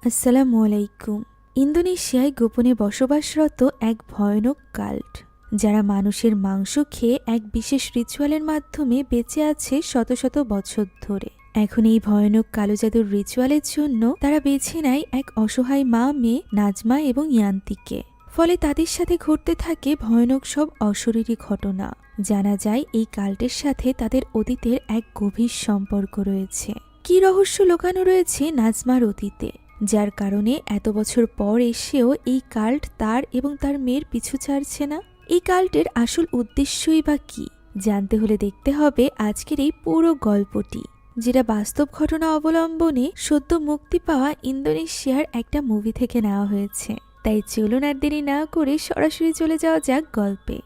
আসসালামু আলাইকুম। ইন্দোনেশিয়ায় গোপনে বসবাসরত এক ভয়ানক কাল্ট, যারা মানুষের মাংস খেয়ে এক বিশেষ রিচুয়ালের মাধ্যমে বেঁচে আছে শত শত বছর ধরে। এখন এই ভয়ানক কালো জাদুর রিচুয়ালের জন্য তারা বেছে নেয় এক অসহায় মা মেয়ে নাজমা এবং ইয়ান্তিকে। ফলে তাদের সাথে ঘটতে থাকে ভয়ানক সব অশরীরী ঘটনা। জানা যায় এই কাল্টের সাথে তাদের অতীতের এক গভীর সম্পর্ক রয়েছে। কী রহস্য লুকানো রয়েছে নাজমার অতীতে, যার কারণে এত বছর পর এসেও এই কাল্ট তার এবং তার মেয়ের পিছু ছাড়ছে না। এই কাল্টের আসল উদ্দেশ্যই বা কী, জানতে হলে দেখতে হবে আজকের এই পুরো গল্পটি, যেটা বাস্তব ঘটনা অবলম্বনে সদ্য মুক্তি পাওয়া ইন্দোনেশিয়ার একটা মুভি থেকে নেওয়া হয়েছে। তাই চলুন আর দেরি না করে সরাসরি চলে যাওয়া যাক গল্পে।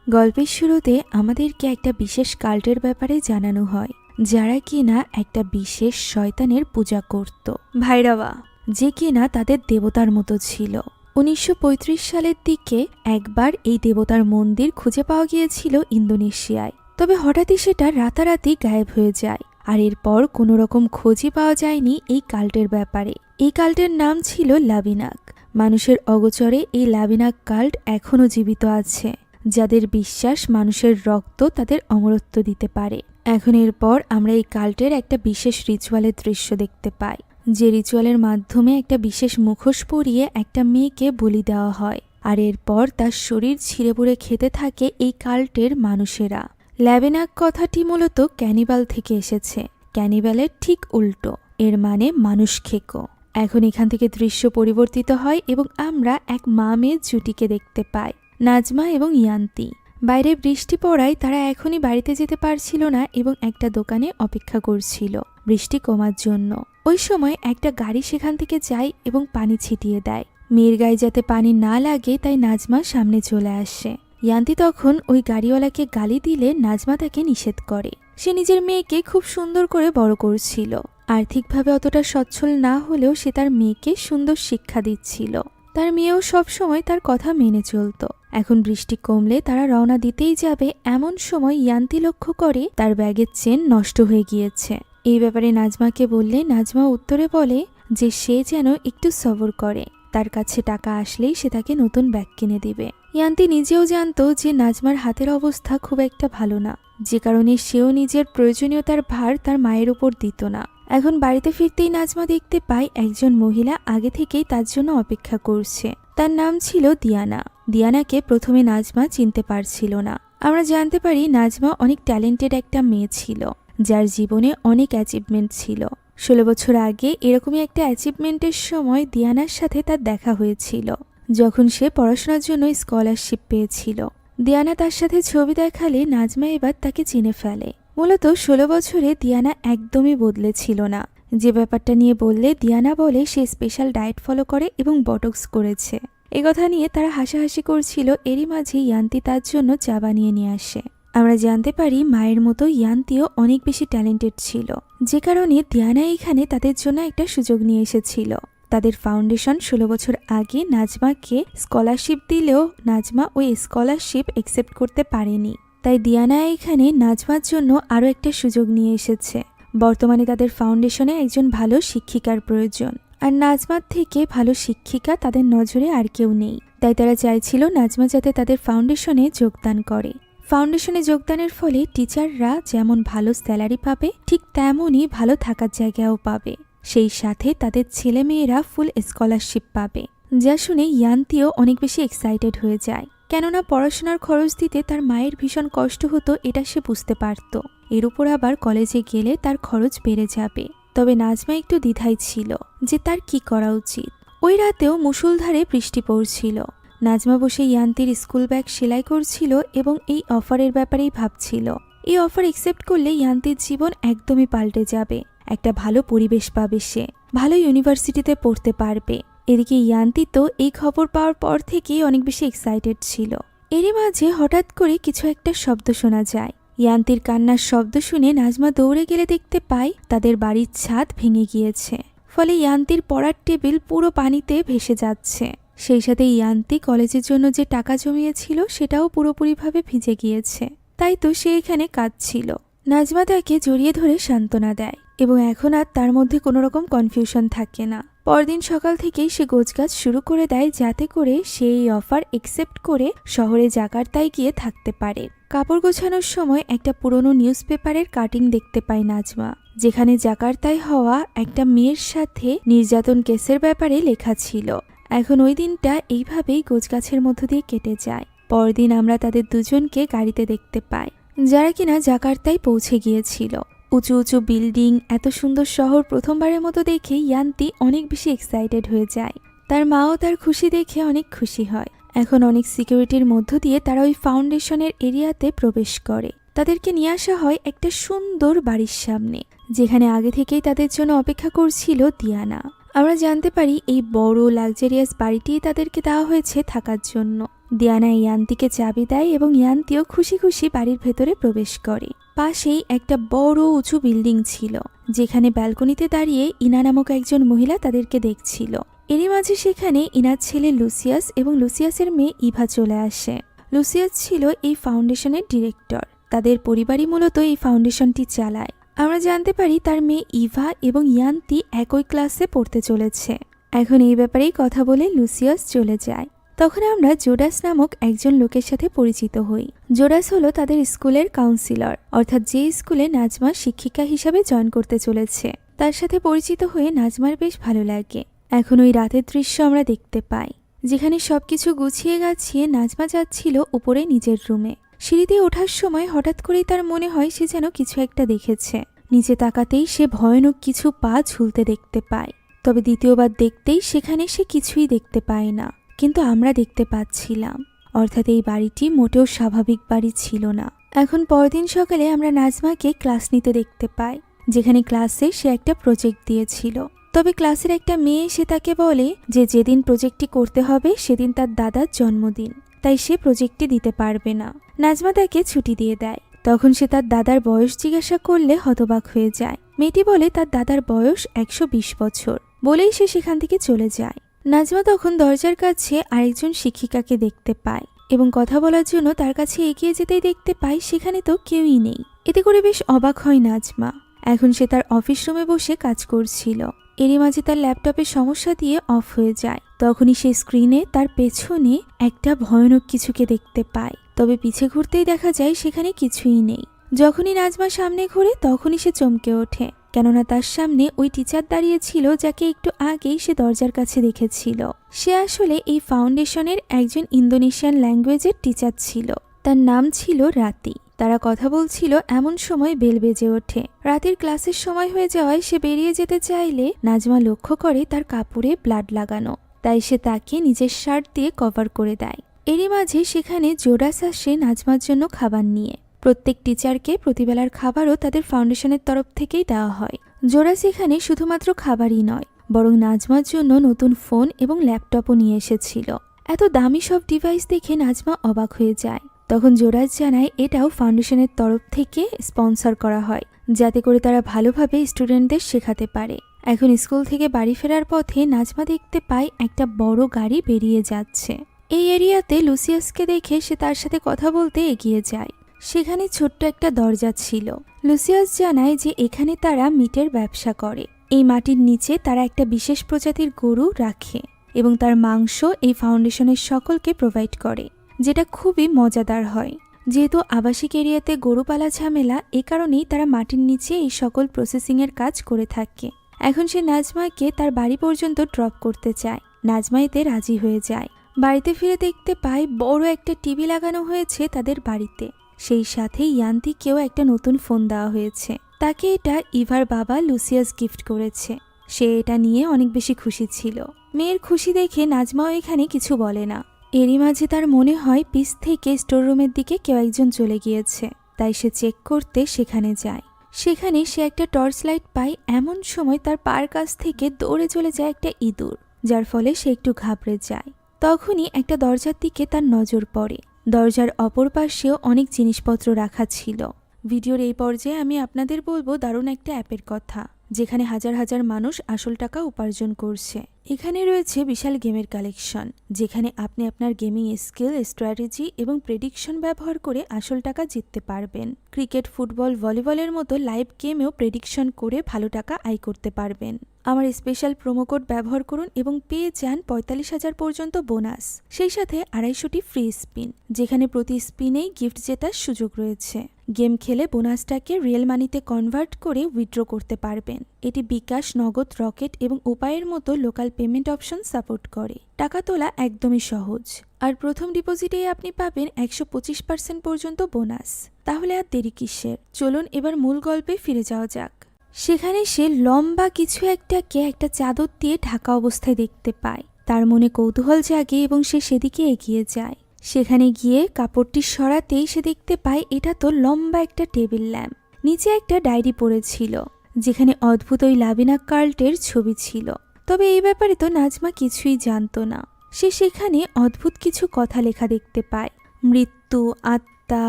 গল্পের শুরুতে আমাদেরকে একটা বিশেষ কাল্টের ব্যাপারে জানানো হয়, যারা কিনা একটা বিশেষ শয়তানের পূজা করত, ভাইরাওয়া, যে কিনা তাদের দেবতার মতো ছিল। 1935 সালের দিকে একবার এই দেবতার মন্দির খুঁজে পাওয়া গিয়েছিল ইন্দোনেশিয়ায়। তবে হঠাৎই সেটা রাতারাতি গায়েব হয়ে যায়, আর এরপর কোনো রকম খোঁজই পাওয়া যায়নি এই কাল্টের ব্যাপারে। এই কাল্টের নাম ছিল লাবিনাক। মানুষের অগোচরে এই লাবিনাক কাল্ট এখনও জীবিত আছে, যাদের বিশ্বাস মানুষের রক্ত তাদের অমরত্ব দিতে পারে। এখন এরপর আমরা এই কাল্টের একটা বিশেষ রিচুয়ালের দৃশ্য দেখতে পাই, যে রিচুয়ালের মাধ্যমে একটা বিশেষ মুখোশ পরিয়ে একটা মেয়েকে বলি দেওয়া হয়, আর এরপর তার শরীর ছিঁড়ে পুড়ে খেতে থাকে এই কাল্টের মানুষেরা। ল্যাবেনাক কথাটি মূলত ক্যানিবাল থেকে এসেছে। ক্যানিবালের ঠিক উল্টো, এর মানে মানুষ খেকো। এখন এখান থেকে দৃশ্য পরিবর্তিত হয় এবং আমরা এক মা মেয়ের জুটিকে দেখতে পাই, নাজমা এবং ইয়ান্তি। বাইরে বৃষ্টি পড়ায় তারা এখনই বাড়িতে যেতে পারছিল না এবং একটা দোকানে অপেক্ষা করছিল বৃষ্টি কমার জন্য। ওই সময় একটা গাড়ি সেখান থেকে যায় এবং পানি ছিটিয়ে দেয়। মেয়ের গায়ে যাতে পানি না লাগে তাই নাজমা সামনে চলে আসে। ইয়ান্তি তখন ওই গাড়িওয়ালাকে গালি দিলে নাজমা তাকে নিষেধ করে। সে নিজের মেয়েকে খুব সুন্দর করে বড় করছিল। আর্থিকভাবে অতটা সচ্ছল না হলেও সে তার মেয়েকে সুন্দর শিক্ষা দিচ্ছিল। তার মেয়েও সবসময় তার কথা মেনে চলত। এখন বৃষ্টি কমলে তারা রওনা দিতেই যাবে, এমন সময় ইয়ান্তি লক্ষ্য করে তার ব্যাগের চেন নষ্ট হয়ে গিয়েছে। এই ব্যাপারে নাজমাকে বললে নাজমা উত্তরে বলে যে সে যেন একটু সবর করে, তার কাছে টাকা আসলেই সে তাকে নতুন ব্যাগ কিনে দিবে। ইয়ান্তি নিজেও জানতো যে নাজমার হাতের অবস্থা খুব একটা ভালো না, যে কারণে সেও নিজের প্রয়োজনীয়তার ভার তার মায়ের উপর দিত না। এখন বাড়িতে ফিরতেই নাজমা দেখতে পায় একজন মহিলা আগে থেকেই তার জন্য অপেক্ষা করছে। তার নাম ছিল দিয়ানা। দিয়ানাকে প্রথমে নাজমা চিনতে পারছিল না। আমরা জানতে পারি নাজমা অনেক ট্যালেন্টেড একটা মেয়ে ছিল, যার জীবনে অনেক অ্যাচিভমেন্ট ছিল। 16 বছর আগে এরকমই একটা অ্যাচিভমেন্টের সময় দিয়ানার সাথে তার দেখা হয়েছিল, যখন সে পড়াশোনার জন্য স্কলারশিপ পেয়েছিল। দিয়ানা তার সাথে ছবি দেখালে নাজমা এবার তাকে চিনে ফেলে। মূলত 16 বছরে দিয়ানা একদমই বদলে ছিল না। যে ব্যাপারটা নিয়ে বললে দিয়ানা বলে সে স্পেশাল ডায়েট ফলো করে এবং বটক্স করেছে। এ কথা নিয়ে তারা হাসাহাসি করছিল। এরই মাঝে ইয়ান্তি তার জন্য চা বানিয়ে নিয়ে আসে। আমরা জানতে পারি মায়ের মতো ইয়ান্তিও অনেক বেশি ট্যালেন্টেড ছিল, যে কারণে দিয়ানা এখানে তাদের জন্য একটা সুযোগ নিয়ে এসেছিল। তাদের ফাউন্ডেশন 16 বছর আগে নাজমাকে স্কলারশিপ দিলেও নাজমা ওই স্কলারশিপ অ্যাকসেপ্ট করতে পারেনি। তাই দিয়ানা এখানে নাজমার জন্য আরও একটা সুযোগ নিয়ে এসেছে। বর্তমানে তাদের ফাউন্ডেশনে একজন ভালো শিক্ষিকার প্রয়োজন, আর নাজমার থেকে ভালো শিক্ষিকা তাদের নজরে আর কেউ নেই। তাই তারা চাইছিল নাজমা যাতে তাদের ফাউন্ডেশনে যোগদান করে। ফাউন্ডেশনে যোগদানের ফলে টিচাররা যেমন ভালো স্যালারি পাবে, ঠিক তেমনই ভালো থাকার জায়গাও পাবে। সেই সাথে তাদের ছেলেমেয়েরা ফুল স্কলারশিপ পাবে। যা শুনে ইয়ান্তিও অনেক বেশি এক্সাইটেড হয়ে যায়, কেননা পড়াশোনার খরচ দিতে তার মায়ের ভীষণ কষ্ট হতো, এটা সে বুঝতে পারত। এর উপর আবার কলেজে গেলে তার খরচ বেড়ে যাবে। তবে নাজমা একটু দ্বিধায় ছিল যে তার কি করা উচিত। ওই রাতেও মুষলধারে বৃষ্টি পড়ছিল। নাজমা বসে ইয়ান্তির স্কুল ব্যাগ সেলাই করছিল এবং এই অফারের ব্যাপারেই ভাবছিল। এই অফার অ্যাকসেপ্ট করলে ইয়ান্তির জীবন একদমই পাল্টে যাবে। একটা ভালো পরিবেশ পাবে, সে ভালো ইউনিভার্সিটিতে পড়তে পারবে। এদিকে ইয়ান্তি তো এই খবর পাওয়ার পর থেকেই অনেক বেশি এক্সাইটেড ছিল। এরই মাঝে হঠাৎ করে কিছু একটা শব্দ শোনা যায়। ইয়ান্তির কান্নার শব্দ শুনে নাজমা দৌড়ে গেলে দেখতে পায় তাদের বাড়ির ছাদ ভেঙে গিয়েছে। ফলে ইয়ান্তির পড়ার টেবিল পুরো পানিতে ভেসে যাচ্ছে। সেই সাথে ইয়ান্তি কলেজের জন্য যে টাকা জমিয়েছিল সেটাও পুরোপুরিভাবে ভিজে গিয়েছে। তাই তো সে এখানে কাঁদছিল। নাজমা তাকে জড়িয়ে ধরে সান্ত্বনা দেয় এবং এখন আর তার মধ্যে কোনো রকম কনফিউশন থাকে না। পরদিন সকাল থেকেই সে গোছগাছ শুরু করে দেয় যাতে করে সে এই অফার একসেপ্ট করে শহরে জাকার্তায় গিয়ে থাকতে পারে। কাপড় গোছানোর সময় একটা পুরনো নিউজ পেপারের কাটিং দেখতে পায় নাজমা, যেখানে জাকার্তায় হওয়া একটা মেয়ের সাথে নির্যাতন কেসের ব্যাপারে লেখা ছিল। এখন ওই দিনটা এইভাবেই গোছগাছের মধ্য দিয়ে কেটে যায়। পরদিন আমরা তাদের দুজনকে গাড়িতে দেখতে পাই, যারা কিনা জাকার্তায় পৌঁছে গিয়েছিল। উঁচু উঁচু বিল্ডিং, এত সুন্দর শহর প্রথমবারের মতো দেখে ইয়ান্তি অনেক বেশি এক্সাইটেড হয়ে যায়। তার মাও তার খুশি দেখে অনেক খুশি হয়। এখন অনেক সিকিউরিটির মধ্য দিয়ে তারা ওই ফাউন্ডেশনের এরিয়াতে প্রবেশ করে। তাদেরকে নিয়ে আসা হয় একটা সুন্দর বাড়ির সামনে, যেখানে আগে থেকেই তাদের জন্য অপেক্ষা করছিল দিয়ানা। আমরা জানতে পারি এই বড় লাক্সারিয়াস বাড়িটি তাদেরকে দেওয়া হয়েছে থাকার জন্য। দিয়ানা ইয়ান্তিকে চাবি দেয় এবং ইয়ান্তিও খুশি খুশি বাড়ির ভেতরে প্রবেশ করে। পাশেই একটা বড় উঁচু বিল্ডিং ছিল, যেখানে ব্যালকনিতে দাঁড়িয়ে ইনা নামক একজন মহিলা তাদেরকে দেখছিল। এরই মাঝে সেখানে ইনার ছেলে লুসিয়াস এবং লুসিয়াসের মেয়ে ইভা চলে আসে। লুসিয়াস ছিল এই ফাউন্ডেশনের ডিরেক্টর। তাদের পরিবারই মূলত এই ফাউন্ডেশনটি চালায়। আমরা জানতে পারি তার মেয়ে ইভা এবং ইয়ান্তি একই ক্লাসে পড়তে চলেছে। এখন এই ব্যাপারেই কথা বলে লুসিয়াস চলে যায়। তখন আমরা জোডাস নামক একজন লোকের সাথে পরিচিত হই। জোডাস হলো তাদের স্কুলের কাউন্সিলর, অর্থাৎ যে স্কুলে নাজমা শিক্ষিকা হিসাবে জয়েন করতে চলেছে। তার সাথে পরিচিত হয়ে নাজমার বেশ ভালো লাগে। এখন ওই রাতের দৃশ্য আমরা দেখতে পাই, যেখানে সবকিছু গুছিয়ে গাছিয়ে নাজমা যাচ্ছিল উপরে নিজের রুমে। সিঁড়িতে ওঠার সময় হঠাৎ করেই তার মনে হয় সে যেন কিছু একটা দেখেছে। নিচে তাকাতেই সে ভয়ানক কিছু পা ঝুলতে দেখতে পায়। তবে দ্বিতীয়বার দেখতেই সেখানে সে কিছুই দেখতে পায় না, কিন্তু আমরা দেখতে পাচ্ছিলাম। অর্থাৎ এই বাড়িটি মোটেও স্বাভাবিক বাড়ি ছিল না। এখন পরদিন সকালে আমরা নাজমাকে ক্লাস নিতে দেখতে পাই, যেখানে ক্লাসে সে একটা প্রজেক্ট দিয়েছিল। তবে ক্লাসের একটা মেয়ে এসে তাকে বলে যে যেদিন প্রজেক্টটি করতে হবে সেদিন তার দাদার জন্মদিন, তাই সে প্রজেক্টটি দিতে পারবে না। নাজমা তাকে ছুটি দিয়ে দেয়। তখন সে তার দাদার বয়স জিজ্ঞাসা করলে হতবাক হয়ে যায়। মেয়েটি বলে তার দাদার বয়স 120 বছর, বলেই সে সেখান থেকে চলে যায়। নাজমা তখন দরজার কাছে আরেকজন শিক্ষিকাকে দেখতে পায় এবং কথা বলার জন্য তার কাছে এগিয়ে যেতেই দেখতে পায় সেখানে তো কেউই নেই। এতে করে বেশ অবাক হয় নাজমা। এখন সে তার অফিস রুমে বসে কাজ করছিল। এরই মাঝে তার ল্যাপটপের সমস্যা দিয়ে অফ হয়ে যায়। তখনই সে স্ক্রিনে তার পেছনে একটা ভয়ানক কিছুকে দেখতে পায়। তবে পিছে ঘুরতেই দেখা যায় সেখানে কিছুই নেই। যখনই নাজমা সামনে ঘুরে তখনই সে চমকে ওঠে, কেননা তার সামনে ওই টিচার দাঁড়িয়ে ছিল যাকে একটু আগেই সে দরজার কাছে দেখেছিল। সে আসলে এই ফাউন্ডেশনের একজন ইন্দোনেশিয়ান ল্যাঙ্গুয়েজের টিচার ছিল। তার নাম ছিল রাতি। তারা কথা বলছিল এমন সময় বেল বেজে ওঠে। রাতের ক্লাসের সময় হয়ে যাওয়ায় সে বেরিয়ে যেতে চাইলে নাজমা লক্ষ্য করে তার কাপড়ে ব্লাড লাগানো, তাই সে তাকে নিজের শার্ট দিয়ে কভার করে দেয়। এরই মাঝে সেখানে জোডাস আসে নাজমার জন্য খাবার নিয়ে। প্রত্যেক টিচারকে প্রতিবেলার খাবারও তাদের ফাউন্ডেশনের তরফ থেকেই দেওয়া হয়। জোডাস এখানে শুধুমাত্র খাবারই নয়, বরং নাজমার জন্য নতুন ফোন এবং ল্যাপটপও নিয়ে এসেছিল। এত দামি সব ডিভাইস দেখে নাজমা অবাক হয়ে যায়। তখন জোডাস জানায় এটাও ফাউন্ডেশনের তরফ থেকে স্পন্সর করা হয়, যাতে করে তারা ভালোভাবে স্টুডেন্টদের শেখাতে পারে। এখন স্কুল থেকে বাড়ি ফেরার পথে নাজমা দেখতে পায় একটা বড় গাড়ি বেরিয়ে যাচ্ছে। এই এরিয়াতে লুসিয়াসকে দেখে সে তার সাথে কথা বলতে এগিয়ে যায়। সেখানে ছোট্ট একটা দরজা ছিল। লুসিয়াস জানায় যে এখানে তারা মিটের ব্যবসা করে। এই মাটির নিচে তারা একটা বিশেষ প্রজাতির গরু রাখে এবং তার মাংস এই ফাউন্ডেশনের সকলকে প্রোভাইড করে, যেটা খুবই মজাদার হয়। যেহেতু আবাসিক এরিয়াতে গরু পালা ঝামেলা, এ কারণেই তারা মাটির নিচে এই সকল প্রসেসিংয়ের কাজ করে থাকে। এখন সে নাজমাকে তার বাড়ি পর্যন্ত ড্রপ করতে চায়। নাজমা এতে রাজি হয়ে যায়। বাড়িতে ফিরে দেখতে পায় বড় একটা টিভি লাগানো হয়েছে তাদের বাড়িতে। সেই সাথে ইয়ান্তিকেও একটা নতুন ফোন দেওয়া হয়েছে। তাকে এটা ইভার বাবা লুসিয়াস গিফট করেছে। সে এটা নিয়ে অনেক বেশি খুশি ছিল। মেয়ের খুশি দেখে নাজমাও এখানে কিছু বলে না। এরই মাঝে তার মনে হয় পিছ থেকে স্টোর রুমের দিকে কেউ একজন চলে গিয়েছে, তাই সে চেক করতে সেখানে যায়। সেখানে সে একটা টর্চ লাইট পায়। এমন সময় তার পার কাছ থেকে দৌড়ে চলে যায় একটা ইঁদুর, যার ফলে সে একটু ঘাবড়ে যায়। তখনই একটা দরজার দিকে তার নজর পড়ে। দরজার অপর পাশেও অনেক জিনিসপত্র রাখা ছিল। ভিডিওর এই পর্যায়ে আমি আপনাদের বলবো দারুণ একটা অ্যাপের কথা, যেখানে হাজার হাজার মানুষ আসল টাকা উপার্জন করছে। এখানে রয়েছে বিশাল গেমের কালেকশন, যেখানে আপনি আপনার গেমিং স্কিল, স্ট্র্যাটেজি এবং প্রেডিকশন ব্যবহার করে আসল টাকা জিততে পারবেন। ক্রিকেট, ফুটবল, ভলিবলের মতো লাইভ গেমেও প্রেডিকশন করে ভালো টাকা আয় করতে পারবেন। আমার স্পেশাল প্রোমো কোড ব্যবহার করুন এবং পেয়ে যান 45,000 পর্যন্ত বোনাস, সেই সাথে 250টি ফ্রি স্পিন, যেখানে প্রতি স্পিনেই গিফট জেতার সুযোগ রয়েছে। গেম খেলে বোনাসটাকে রিয়েল মানিতে কনভার্ট করে উইথড্র করতে পারবেন। এটি বিকাশ, নগদ, রকেট এবং উপায়ের মতো লোকাল পেমেন্ট অপশন সাপোর্ট করে। টাকা তোলা একদমই সহজ, আর প্রথম ডিপোজিটেই আপনি পাবেন 125% পর্যন্ত বোনাস। তাহলে আর দেরি কিসের, চলুন এবার মূল গল্পে ফিরে যাওয়া যাক। সেখানে সে লম্বা কিছু একটাকে একটা চাদর দিয়ে ঢাকা অবস্থায় দেখতে পায়। তার মনে কৌতূহল জাগে এবং সে সেদিকে এগিয়ে যায়। সেখানে গিয়ে কাপড়টি সরাতেই সে দেখতে পায় এটা তো লম্বা একটা টেবিল ল্যাম্প। নিচে একটা ডায়েরি পড়েছিল, যেখানে অদ্ভুত ওই লাবিনা কার্ল্টের ছবি ছিল। তবে এই ব্যাপারে তো নাজমা কিছুই জানতো না। সে সেখানে অদ্ভুত কিছু কথা লেখা দেখতে পায়, মৃত্যু, আত্মা,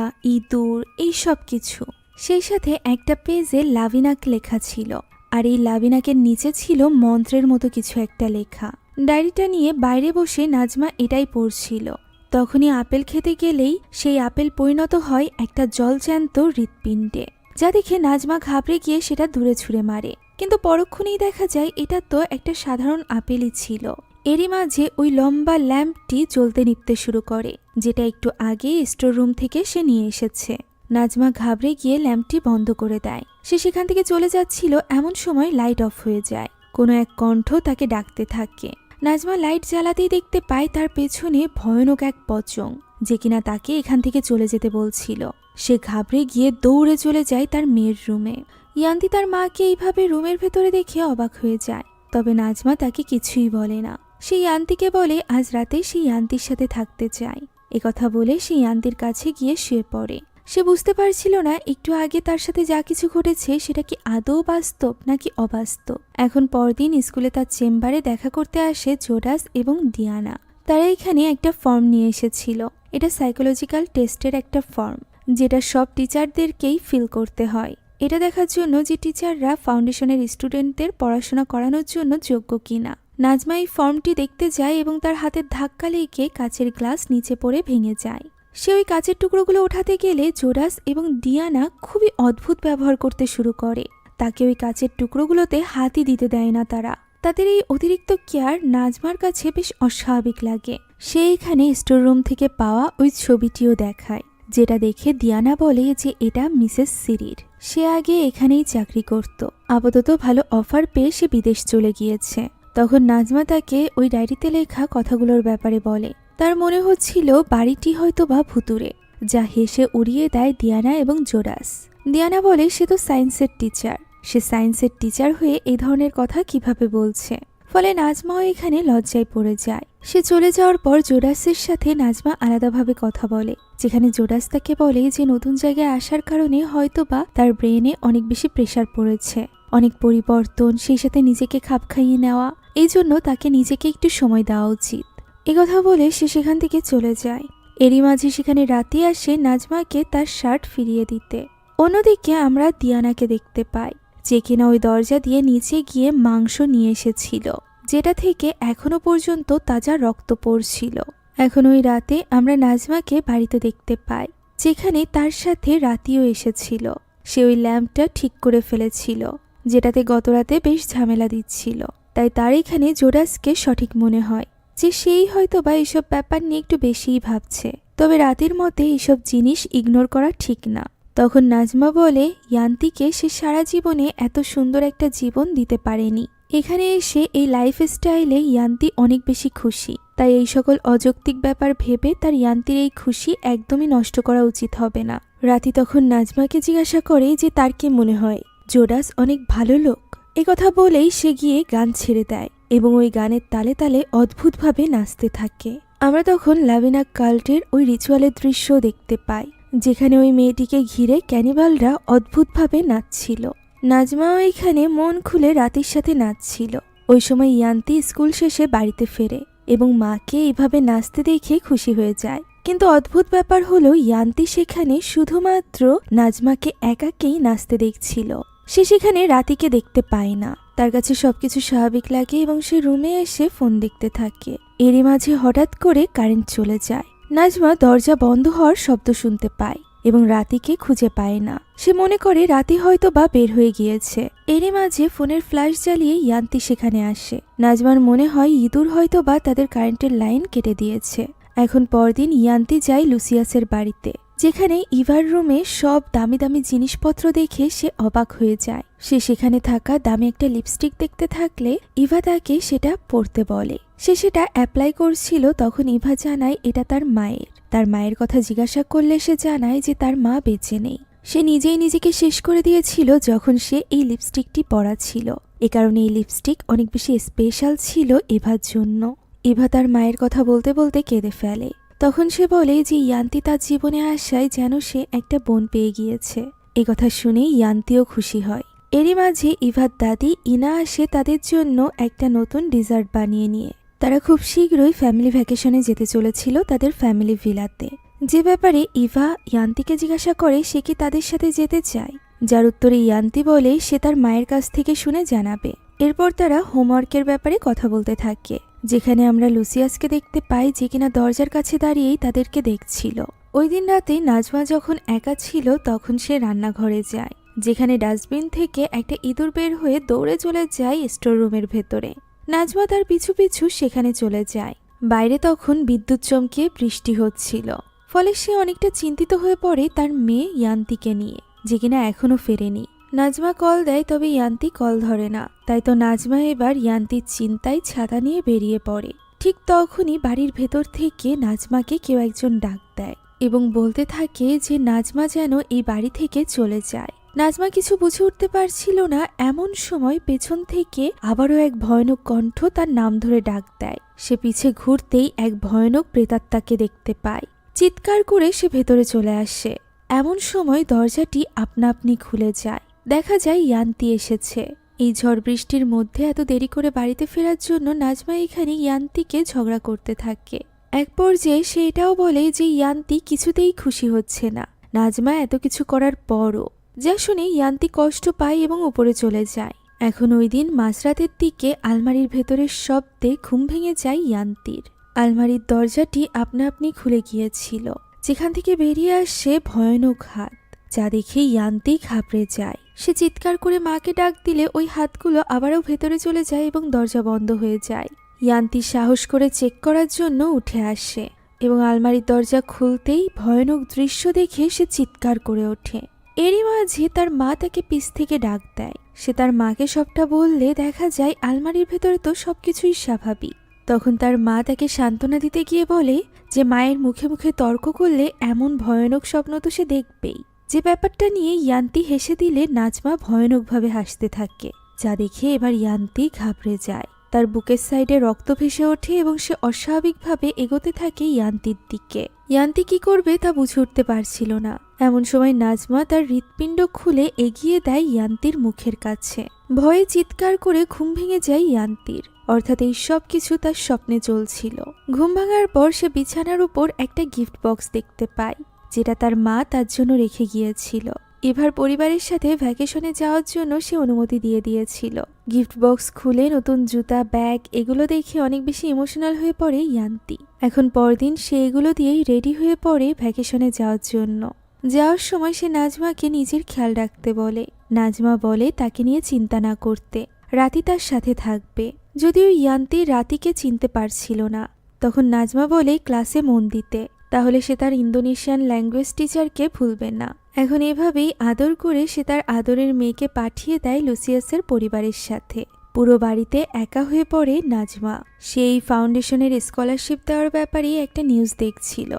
ইঁদুর, এইসব কিছু। সেই সাথে একটা পেজে লাবিনাক লেখা ছিল, আর এই লাবিনাকের নিচে ছিল মন্ত্রের মতো কিছু একটা লেখা। ডায়েরিটা নিয়ে বাইরে বসে নাজমা এটাই পড়ছিল। তখনই আপেল খেতে গেলেই সেই আপেল পরিণত হয় একটা জলজ্যান্ত হৃৎপিণ্ডে, যা দেখে নাজমা ঘাবড়ে গিয়ে সেটা দূরে ছুঁড়ে মারে। কিন্তু পরক্ষণেই দেখা যায় এটা তো একটা সাধারণ আপেলই ছিল। এরই মাঝে ওই লম্বা ল্যাম্পটি জ্বলতে নিভতে শুরু করে, যেটা একটু আগে স্টোর রুম থেকে সে নিয়ে এসেছে। নাজমা ঘাবড়ে গিয়ে ল্যাম্পটি বন্ধ করে দেয়। সে সেখান থেকে চলে যাচ্ছিল, এমন সময় লাইট অফ হয়ে যায়। কোনো এক কণ্ঠ তাকে ডাকতে থাকে। নাজমা লাইট জ্বালাতেই দেখতে পায় তার পেছনে ভয়ানক এক পচং, যে কিনা তাকে এখান থেকে চলে যেতে বলছিল। সে ঘাবড়ে গিয়ে দৌড়ে চলে যায় তার মেয়ের রুমে। ইয়ান্তি তার মাকে এইভাবে রুমের ভেতরে দেখে অবাক হয়ে যায়, তবে নাজমা তাকে কিছুই বলে না। সে ইয়ান্তিকে বলে আজ রাতে সে ইয়ান্তির সাথে থাকতে চায়। একথা বলে সে ইয়ান্তির কাছে গিয়ে শুয়ে পড়ে। সে বুঝতে পারছিল না একটু আগে তার সাথে যা কিছু ঘটেছে সেটা কি আদৌ বাস্তব নাকি অবাস্তব। এখন পরদিন স্কুলে তার চেম্বারে দেখা করতে আসে জোডাস এবং ডিয়ানা। তারা এখানে একটা ফর্ম নিয়ে এসেছিল। এটা সাইকোলজিক্যাল টেস্টের একটা ফর্ম, যেটা সব টিচারদেরকেই ফিল করতে হয়। এটা দেখার জন্য যে টিচাররা ফাউন্ডেশনের স্টুডেন্টদের পড়াশোনা করানোর জন্য যোগ্য কিনা। নাজমা এই ফর্মটি দেখতে যায় এবং তার হাতের ধাক্কা লেগে কাচের গ্লাস নিচে পড়ে ভেঙে যায়। সে ওই কাচের টুকরোগুলো ওঠাতে গেলে জোডাস এবং ডিয়ানা খুবই অদ্ভুত ব্যবহার করতে শুরু করে। তাকে ওই কাচের টুকরোগুলোতে হাতই দিতে দেয় না তারা। তাদের এই অতিরিক্ত কেয়ার নাজমার কাছে বেশ অস্বাভাবিক লাগে। সে এখানে স্টোর রুম থেকে পাওয়া ওই ছবিটিও দেখায়, যেটা দেখে ডিয়ানা বলে যে এটা মিসেস সিরির। সে আগে এখানেই চাকরি করত, আপাতত ভালো অফার পেয়ে সে বিদেশ চলে গিয়েছে। তখন নাজমা তাকে ওই ডায়েরিতে লেখা কথাগুলোর ব্যাপারে বলে। তার মনে হচ্ছিল বাড়িটি হয়তো বা ভুতুরে, যা হেসে উড়িয়ে দেয় ডিয়ানা এবং জোডাস। ডিয়ানা বলে সে তো সায়েন্সের টিচার, সে সায়েন্সের টিচার হয়ে এই ধরনের কথা কিভাবে বলছে। ফলে নাজমাও এখানে লজ্জায় পড়ে যায়। সে চলে যাওয়ার পর জোডাসের সাথে নাজমা আলাদাভাবে কথা বলে, যেখানে জোডাস তাকে বলে যে নতুন জায়গায় আসার কারণে হয়তোবা তার ব্রেনে অনেক বেশি প্রেসার পড়েছে, অনেক পরিবর্তন, সেই সাথে নিজেকে খাপ খাইয়ে নেওয়া, এই জন্য তাকে নিজেকে একটু সময় দেওয়া উচিত। একথা বলে সে সেখান থেকে চলে যায়। এরই মাঝে সেখানে রাতে আসে নাজমাকে তার শার্ট ফিরিয়ে দিতে। অন্যদিকে আমরা ডিয়ানাকে দেখতে পাই, যে কিনা ওই দরজা দিয়ে নিচে গিয়ে মাংস নিয়ে এসেছিল, যেটা থেকে এখনো পর্যন্ত তাজা রক্ত পড়ছিল। এখন ওই রাতে আমরা নাজমাকে বাড়িতে দেখতে পাই, যেখানে তার সাথে রাতিও এসেছিল। সে ওই ল্যাম্পটা ঠিক করে ফেলেছিল, যেটাতে গত রাতে বেশ ঝামেলা দিচ্ছিল। তাই তার এখানে জোডাসকে সঠিক মনে হয় যে সেই হয়তো বা এইসব ব্যাপার নিয়ে একটু বেশিই ভাবছে। তবে রাতের মতে এইসব জিনিস ইগনোর করা ঠিক না। তখন নাজমা বলে ইয়ান্তিকে সে সারা জীবনে এত সুন্দর একটা জীবন দিতে পারেনি। এখানে এসে এই লাইফ স্টাইলে ইয়ান্তি অনেক বেশি খুশি। তাই এই সকল অযৌক্তিক ব্যাপার ভেবে তার ইয়ান্তির এই খুশি একদমই নষ্ট করা উচিত হবে না। রাতি তখন নাজমাকে জিজ্ঞাসা করে যে তার কি মনে হয় জোডাস অনেক ভালো লোক। একথা বলেই সে গিয়ে গান ছেড়ে দেয় এবং ওই গানের তালে তালে অদ্ভুতভাবে নাচতে থাকে। আমরা তখন লাবিনা কাল্টের ওই রিচুয়ালের দৃশ্য দেখতে পাই, যেখানে ওই মেয়েটিকে ঘিরে ক্যানিবালরা অদ্ভুতভাবে নাচছিল। নাজমাও এখানে মন খুলে রাতির সাথে নাচছিল। ওই সময় ইয়ান্তি স্কুল শেষে বাড়িতে ফেরে এবং মাকে এইভাবে নাচতে দেখে খুশি হয়ে যায়। কিন্তু অদ্ভুত ব্যাপার হলো ইয়ান্তি সেখানে শুধুমাত্র নাজমাকে একাকেই নাচতে দেখছিল। সে সেখানে রাতিকে দেখতে পায় না। তার কাছে সবকিছু স্বাভাবিক লাগে এবং সে রুমে এসে ফোন দেখতে থাকে। এরই মাঝে হঠাৎ করে কারেন্ট চলে যায়। নাজমা দরজা বন্ধ হওয়ার শব্দ শুনতে পায় এবং রাতিকে খুঁজে পায় না। সে মনে করে রাতি হয়তো বা বের হয়ে গিয়েছে। এরই মাঝে ফোনের ফ্ল্যাশ জ্বালিয়ে ইয়ান্তি সেখানে আসে। নাজমার মনে হয় ইঁদুর হয়তো বা তাদের কারেন্টের লাইন কেটে দিয়েছে। এখন পরদিন ইয়ান্তি যায় লুসিয়াসের বাড়িতে, যেখানে ইভার রুমে সব দামি দামি জিনিসপত্র দেখে সে অবাক হয়ে যায়। সে সেখানে থাকা দামি একটা লিপস্টিক দেখতে থাকলে ইভা তাকে সেটা পরতে বলে। সে সেটা অ্যাপ্লাই করছিল, তখন ইভা জানায় এটা তার মায়ের। তার মায়ের কথা জিজ্ঞাসা করলে সে জানায় যে তার মা বেঁচে নেই। সে নিজেই নিজেকে শেষ করে দিয়েছিল যখন সে এই লিপস্টিকটি পরা ছিল। এ কারণে এই লিপস্টিক অনেক বেশি স্পেশাল ছিল ইভার জন্য। ইভা তার মায়ের কথা বলতে বলতে কেঁদে ফেলে। তখন সে বলে যে ইয়ান্তি তার জীবনে আসায় যেন সে একটা বোন পেয়ে গিয়েছে। এ কথা শুনে ইয়ান্তিও খুশি হয়। এরই মাঝে ইভার দাদি ইনা আসে তাদের জন্য একটা নতুন ডিজার্ট বানিয়ে নিয়ে। তারা খুব শীঘ্রই ফ্যামিলি ভ্যাকেশনে যেতে চলেছিল তাদের ফ্যামিলি ভিলাতে, যে ব্যাপারে ইভা ইয়ান্তিকে জিজ্ঞাসা করে সে কি তাদের সাথে যেতে চায়, যার উত্তরে ইয়ান্তি বলে সে তার মায়ের কাছ থেকে শুনে জানাবে। এরপর তারা হোমওয়ার্কের ব্যাপারে কথা বলতে থাকে, যেখানে আমরা লুসিয়াসকে দেখতে পাই যে কিনা দরজার কাছে দাঁড়িয়েই তাদেরকে দেখছিল। ওই দিন রাতে নাজমা যখন একা ছিল তখন সে রান্নাঘরে যায়, যেখানে ডাস্টবিন থেকে একটা ইঁদুর বের হয়ে দৌড়ে চলে যায় স্টোর রুমের ভেতরে। নাজমা তার পিছু পিছু সেখানে চলে যায়। বাইরে তখন বিদ্যুৎ চমকিয়ে বৃষ্টি হচ্ছিল, ফলে সে অনেকটা চিন্তিত হয়ে পড়ে তার মেয়ে ইয়ান্তিকে নিয়ে, যে কিনা এখনো ফেরেনি। নাজমা কল দেয়, তবে ইয়ান্তি কল ধরে না। তাই তো নাজমা এবার ইয়ান্তির চিন্তায় ছাতা নিয়ে বেরিয়ে পড়ে। ঠিক তখনই বাড়ির ভেতর থেকে নাজমাকে কেউ একজন ডাক দেয় এবং বলতে থাকে যে নাজমা যেন এই বাড়ি থেকে চলে যায়। নাজমা কিছু বুঝে উঠতে পারছিল না। এমন সময় পেছন থেকে আবারও এক ভয়ানক কণ্ঠ তার নাম ধরে ডাক দেয়। সে পিছে ঘুরতেই এক ভয়ানক প্রেতাত্মাকে দেখতে পায়। চিৎকার করে সে ভেতরে চলে আসে। এমন সময় দরজাটি আপনা আপনি খুলে যায়। দেখা যায় ইয়ান্তি এসেছে। এই ঝড় বৃষ্টির মধ্যে এত দেরি করে বাড়িতে ফেরার জন্য নাজমা এখানে ইয়ান্তিকে ঝগড়া করতে থাকে। এক পর্যায়ে সে এটাও বলে যে ইয়ান্তি কিছুতেই খুশি হচ্ছে না নাজমা এত কিছু করার পরও, যা শুনে ইয়ান্তি কষ্ট পায় এবং উপরে চলে যায়। এখন ওই দিন মাঝরাতের দিকে আলমারির ভেতরের শব্দে ঘুম ভেঙে যায় ইয়ান্তির। আলমারির দরজাটি আপনা আপনি খুলে গিয়েছিল, যেখান থেকে বেরিয়ে আসে ভয়ানক হাত, যা দেখে ইয়ান্তি ঘাবড়ে যায়। সে চিৎকার করে মাকে ডাক দিলে ওই হাতগুলো আবারও ভেতরে চলে যায় এবং দরজা বন্ধ হয়ে যায়। ইয়ান্তি সাহস করে চেক করার জন্য উঠে আসে এবং আলমারির দরজা খুলতেই ভয়ানক দৃশ্য দেখে সে চিৎকার করে ওঠে। এরই মাঝে তার মা তাকে পিছ থেকে ডাক দেয়। সে তার মাকে সবটা বললে দেখা যায় আলমারির ভেতরে তো সবকিছুই স্বাভাবিক। তখন তার মা তাকে সান্ত্বনা দিতে গিয়ে বলে যে মায়ের মুখে মুখে তর্ক করলে এমন ভয়ানক স্বপ্ন তো সে দেখবেই। যে ব্যাপারটা নিয়ে ইয়ান্তি হেসে দিলে নাজমা ভয়ানকভাবে হাসতে থাকে, যা দেখে এবার ইয়ান্তি ঘাবড়ে যায়। তার বুকের সাইডে রক্ত ভেসে ওঠে এবং সে অস্বাভাবিকভাবে এগোতে থাকে ইয়ান্তির দিকে। ইয়ান্তি কি করবে তা বুঝে উঠতে পারছিল না। এমন সময় নাজমা তার হৃৎপিণ্ড খুলে এগিয়ে দেয় ইয়ান্তির মুখের কাছে। ভয়ে চিৎকার করে ঘুম ভেঙে যায় ইয়ান্তির, অর্থাৎ এই সব কিছু তার স্বপ্নে চলছিল। ঘুম ভাঙার পর সে বিছানার উপর একটা গিফট বক্স দেখতে পায়, যেটা তার মা তার জন্য রেখে গিয়েছিল। এবার পরিবারের সাথে ভ্যাকেশনে যাওয়ার জন্য সে অনুমতি দিয়ে দিয়েছিল। গিফট বক্স খুলে নতুন জুতা, ব্যাগ এগুলো দেখে অনেক বেশি ইমোশনাল হয়ে পড়ে ইয়ান্তি। এখন পরদিন সে এগুলো দিয়েই রেডি হয়ে পড়ে ভ্যাকেশনে যাওয়ার জন্য। যাওয়ার সময় সে নাজমাকে নিজের খেয়াল রাখতে বলে। নাজমা বলে তাকে নিয়ে চিন্তা না করতে, রাতি তার সাথে থাকবে। যদিও ইয়ান্তি রাতিকে চিনতে পারছিল না। তখন নাজমা বলে ক্লাসে মন দিতে, তাহলে সে তার ইন্দোনেশিয়ান ল্যাঙ্গুয়েজ টিচারকে ভুলবে না। এখন এভাবেই আদর করে সে তার আদরের মেয়েকে পাঠিয়ে দেয় লুসিয়াসের পরিবারের সাথে। পুরো বাড়িতে একা হয়ে পড়ে নাজমা। সেই ফাউন্ডেশনের স্কলারশিপ দেওয়ার ব্যাপারে একটা নিউজ দেখছিল।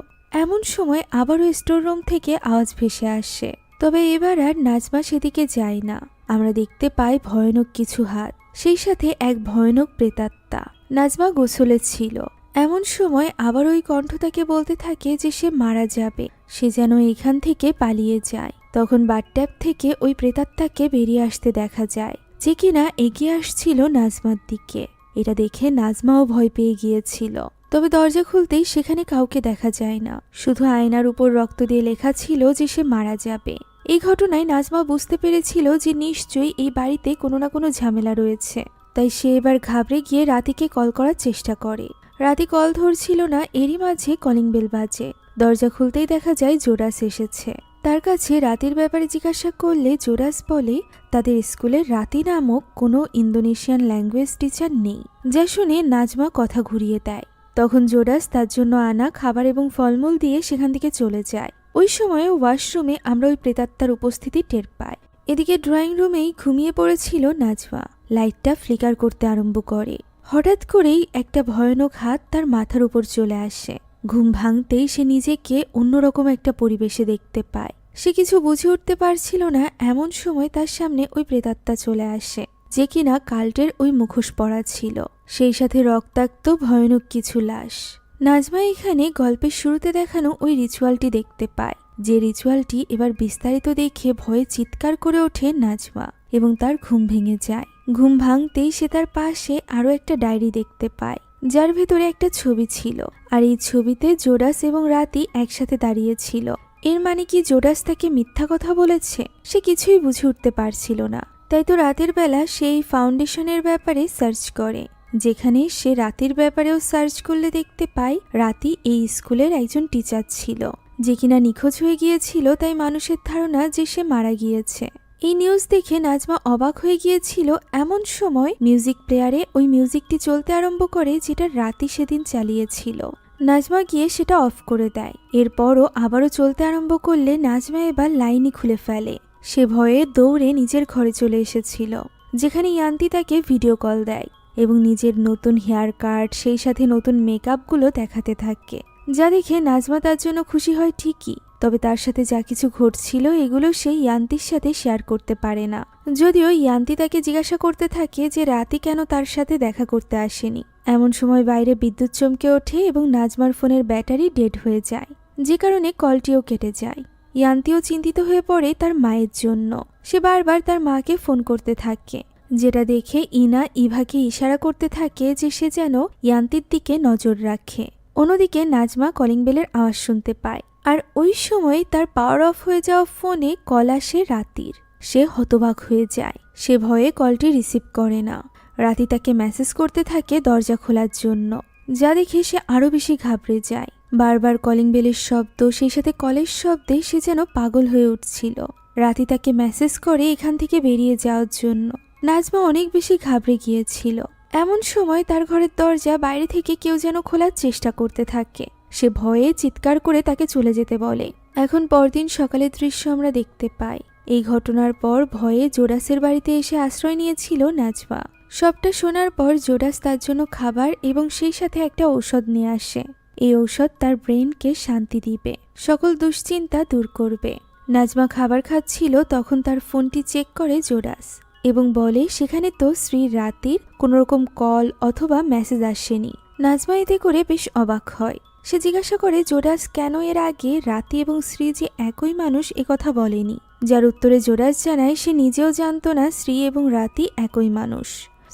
এমন সময় আবারও স্টোর রুম থেকে আওয়াজ ভেসে আসে, তবে এবার আর নাজমা সেদিকে যায় না। আমরা দেখতে পাই ভয়ানক কিছু হাত, সেই সাথে এক ভয়ানক প্রেতাত্মা। নাজমা গোসলে ছিল। এমন সময় আবার ওই কণ্ঠ তাকে বলতে থাকে যে সে মারা যাবে, সে যেন এখান থেকে পালিয়ে যায়। তখন বাথট্যাব থেকে ওই প্রেতাত্মাকে বেরিয়ে আসতে দেখা যায়, যে কিনা এগিয়ে আসছিল নাজমার দিকে। এটা দেখে নাজমাও ভয় পেয়ে গিয়েছিল। তবে দরজা খুলতেই সেখানে কাউকে দেখা যায় না, শুধু আয়নার উপর রক্ত দিয়ে লেখা ছিল যে সে মারা যাবে। এই ঘটনায় নাজমা বুঝতে পেরেছিল যে নিশ্চয়ই এই বাড়িতে কোনো না কোনো ঝামেলা রয়েছে। তাই সে এবার ঘাবড়ে গিয়ে রাতিকে কল করার চেষ্টা করে। রাতি কল ধরছিল না, এরই মাঝে কলিং বেল বাজে। দরজা খুলতেই দেখা যায় জোরাস এসেছে। তার কাছে রাতির ব্যাপারে জিজ্ঞাসা করলে জোরাস বলে তাদের স্কুলে রাতি নামক কোনো ইন্দোনেশিয়ান ল্যাঙ্গুয়েজ টিচার নেই, যা শুনে নাজমা কথা ঘুরিয়ে দেয়। তখন জোরাস তার জন্য আনা খাবার এবং ফলমূল দিয়ে সেখান থেকে চলে যায়। ওই সময়ে ওয়াশরুমে আমরা ওই প্রেতাত্মার উপস্থিতি টের পাই। এদিকে ড্রয়িং রুমেই ঘুমিয়ে পড়েছিল নাজমা। লাইটটা ফ্লিকার করতে আরম্ভ করে। হঠাৎ করেই একটা ভয়ানক হাত তার মাথার উপর চলে আসে। ঘুম ভাঙতেই সে নিজেকে অন্যরকম একটা পরিবেশে দেখতে পায়। সে কিছু বুঝে উঠতে পারছিল না, এমন সময় তার সামনে ওই প্রেতাত্মা চলে আসে, যে কিনা কাল্টের ওই মুখোশ পরা ছিল, সেই সাথে রক্তাক্ত ভয়ানক কিছু লাশ। নাজমা এখানে গল্পের শুরুতে দেখানো ওই রিচুয়ালটি দেখতে পায়, যে রিচুয়ালটি এবার বিস্তারিত দেখে ভয়ে চিৎকার করে ওঠে নাজমা এবং তার ঘুম ভেঙে যায়। ঘুম ভাঙতেই সে তার পাশে আরও একটা ডায়েরি দেখতে পায়, যার ভেতরে একটা ছবি ছিল। আর এই ছবিতে জোরাস এবং রাতি একসাথে দাঁড়িয়েছিল। এর মানে কি জোরাস তাকে মিথ্যা কথা বলেছে? সে কিছুই বুঝে উঠতে পারছিল না। তাই তো রাতের বেলা সেই ফাউন্ডেশনের ব্যাপারে সার্চ করে, যেখানে সে রাতির ব্যাপারেও সার্চ করলে দেখতে পায় রাতি এই স্কুলের একজন টিচার ছিল, যে কিনা নিখোঁজ হয়ে গিয়েছিল। তাই মানুষের ধারণা যে সে মারা গিয়েছে। এই নিউজ দেখে নাজমা অবাক হয়ে গিয়েছিল। এমন সময় মিউজিক প্লেয়ারে ওই মিউজিকটি চলতে আরম্ভ করে, যেটা রাতি সেদিন চালিয়েছিল। নাজমা গিয়ে সেটা অফ করে দেয়। এরপরও আবারও চলতে আরম্ভ করলে নাজমা এবার লাইনই খুলে ফেলে। সে ভয়ে দৌড়ে নিজের ঘরে চলে এসেছিল, যেখানে ইয়ান্তি তাকে ভিডিও কল দেয় এবং নিজের নতুন হেয়ার কাট সেই সাথে নতুন মেকআপগুলো দেখাতে থাকে, যা দেখে নাজমা তার জন্য খুশি হয় ঠিকই। তবে তার সাথে যা কিছু ঘটছিল এগুলো সে ইয়ান্তির সাথে শেয়ার করতে পারে না। যদিও ইয়ান্তি তাকে জিজ্ঞাসা করতে থাকে যে রাতি কেন তার সাথে দেখা করতে আসেনি। এমন সময় বাইরে বিদ্যুৎ চমকে ওঠে এবং নাজমার ফোনের ব্যাটারি ডেড হয়ে যায়, যে কারণে কলটিও কেটে যায়। ইয়ান্তিও চিন্তিত হয়ে পড়ে তার মায়ের জন্য। সে বারবার তার মাকে ফোন করতে থাকে, যেটা দেখে ইনা ইভাকে ইশারা করতে থাকে যে সে যেন ইয়ান্তির দিকে নজর রাখে। অন্যদিকে নাজমা কলিং বেলের আওয়াজ শুনতে পায়, আর ওই সময় তার পাওয়ার অফ হয়ে যাওয়া ফোনে কল আসে রাতির। সে হতবাক হয়ে যায়। সে ভয়ে কলটি রিসিভ করে না। রাতি তাকে মেসেজ করতে থাকে দরজা খোলার জন্য, যা দেখে সে আরও বেশি ঘাবড়ে যায়। বারবার কলিং বেলের শব্দ সেই সাথে কলের শব্দে সে যেন পাগল হয়ে উঠছিল। রাতি তাকে মেসেজ করে এখান থেকে বেরিয়ে যাওয়ার জন্য। নাজমা অনেক বেশি ঘাবড়ে গিয়েছিল। এমন সময় তার ঘরের দরজা বাইরে থেকে কেউ যেন খোলার চেষ্টা করতে থাকে। সে ভয়ে চিৎকার করে তাকে চলে যেতে বলে। এখন পরদিন সকালের দৃশ্য আমরা দেখতে পাই। এই ঘটনার পর ভয়ে জোরাসের বাড়িতে এসে আশ্রয় নিয়েছিল নাজমা। সবটা শোনার পর জোরাস তার জন্য খাবার এবং সেই সাথে একটা ঔষধ নিয়ে আসে। এই ঔষধ তার ব্রেনকে শান্তি দিবে, সকল দুশ্চিন্তা দূর করবে। নাজমা খাবার খাচ্ছিল, তখন তার ফোনটি চেক করে জোরাস এবং বলে সেখানে তো শ্রী রাতির কোনোরকম কল অথবা মেসেজ আসেনি। নাজমা এতে করে বেশ অবাক হয়। সে জিজ্ঞাসা করে জোরাস কেন এর আগে রাতি এবং শ্রী যে একই মানুষ একথা বলেনি, যার উত্তরে জোরাস জানায় সে নিজেও জানত না শ্রী এবং রাতি একই মানুষ।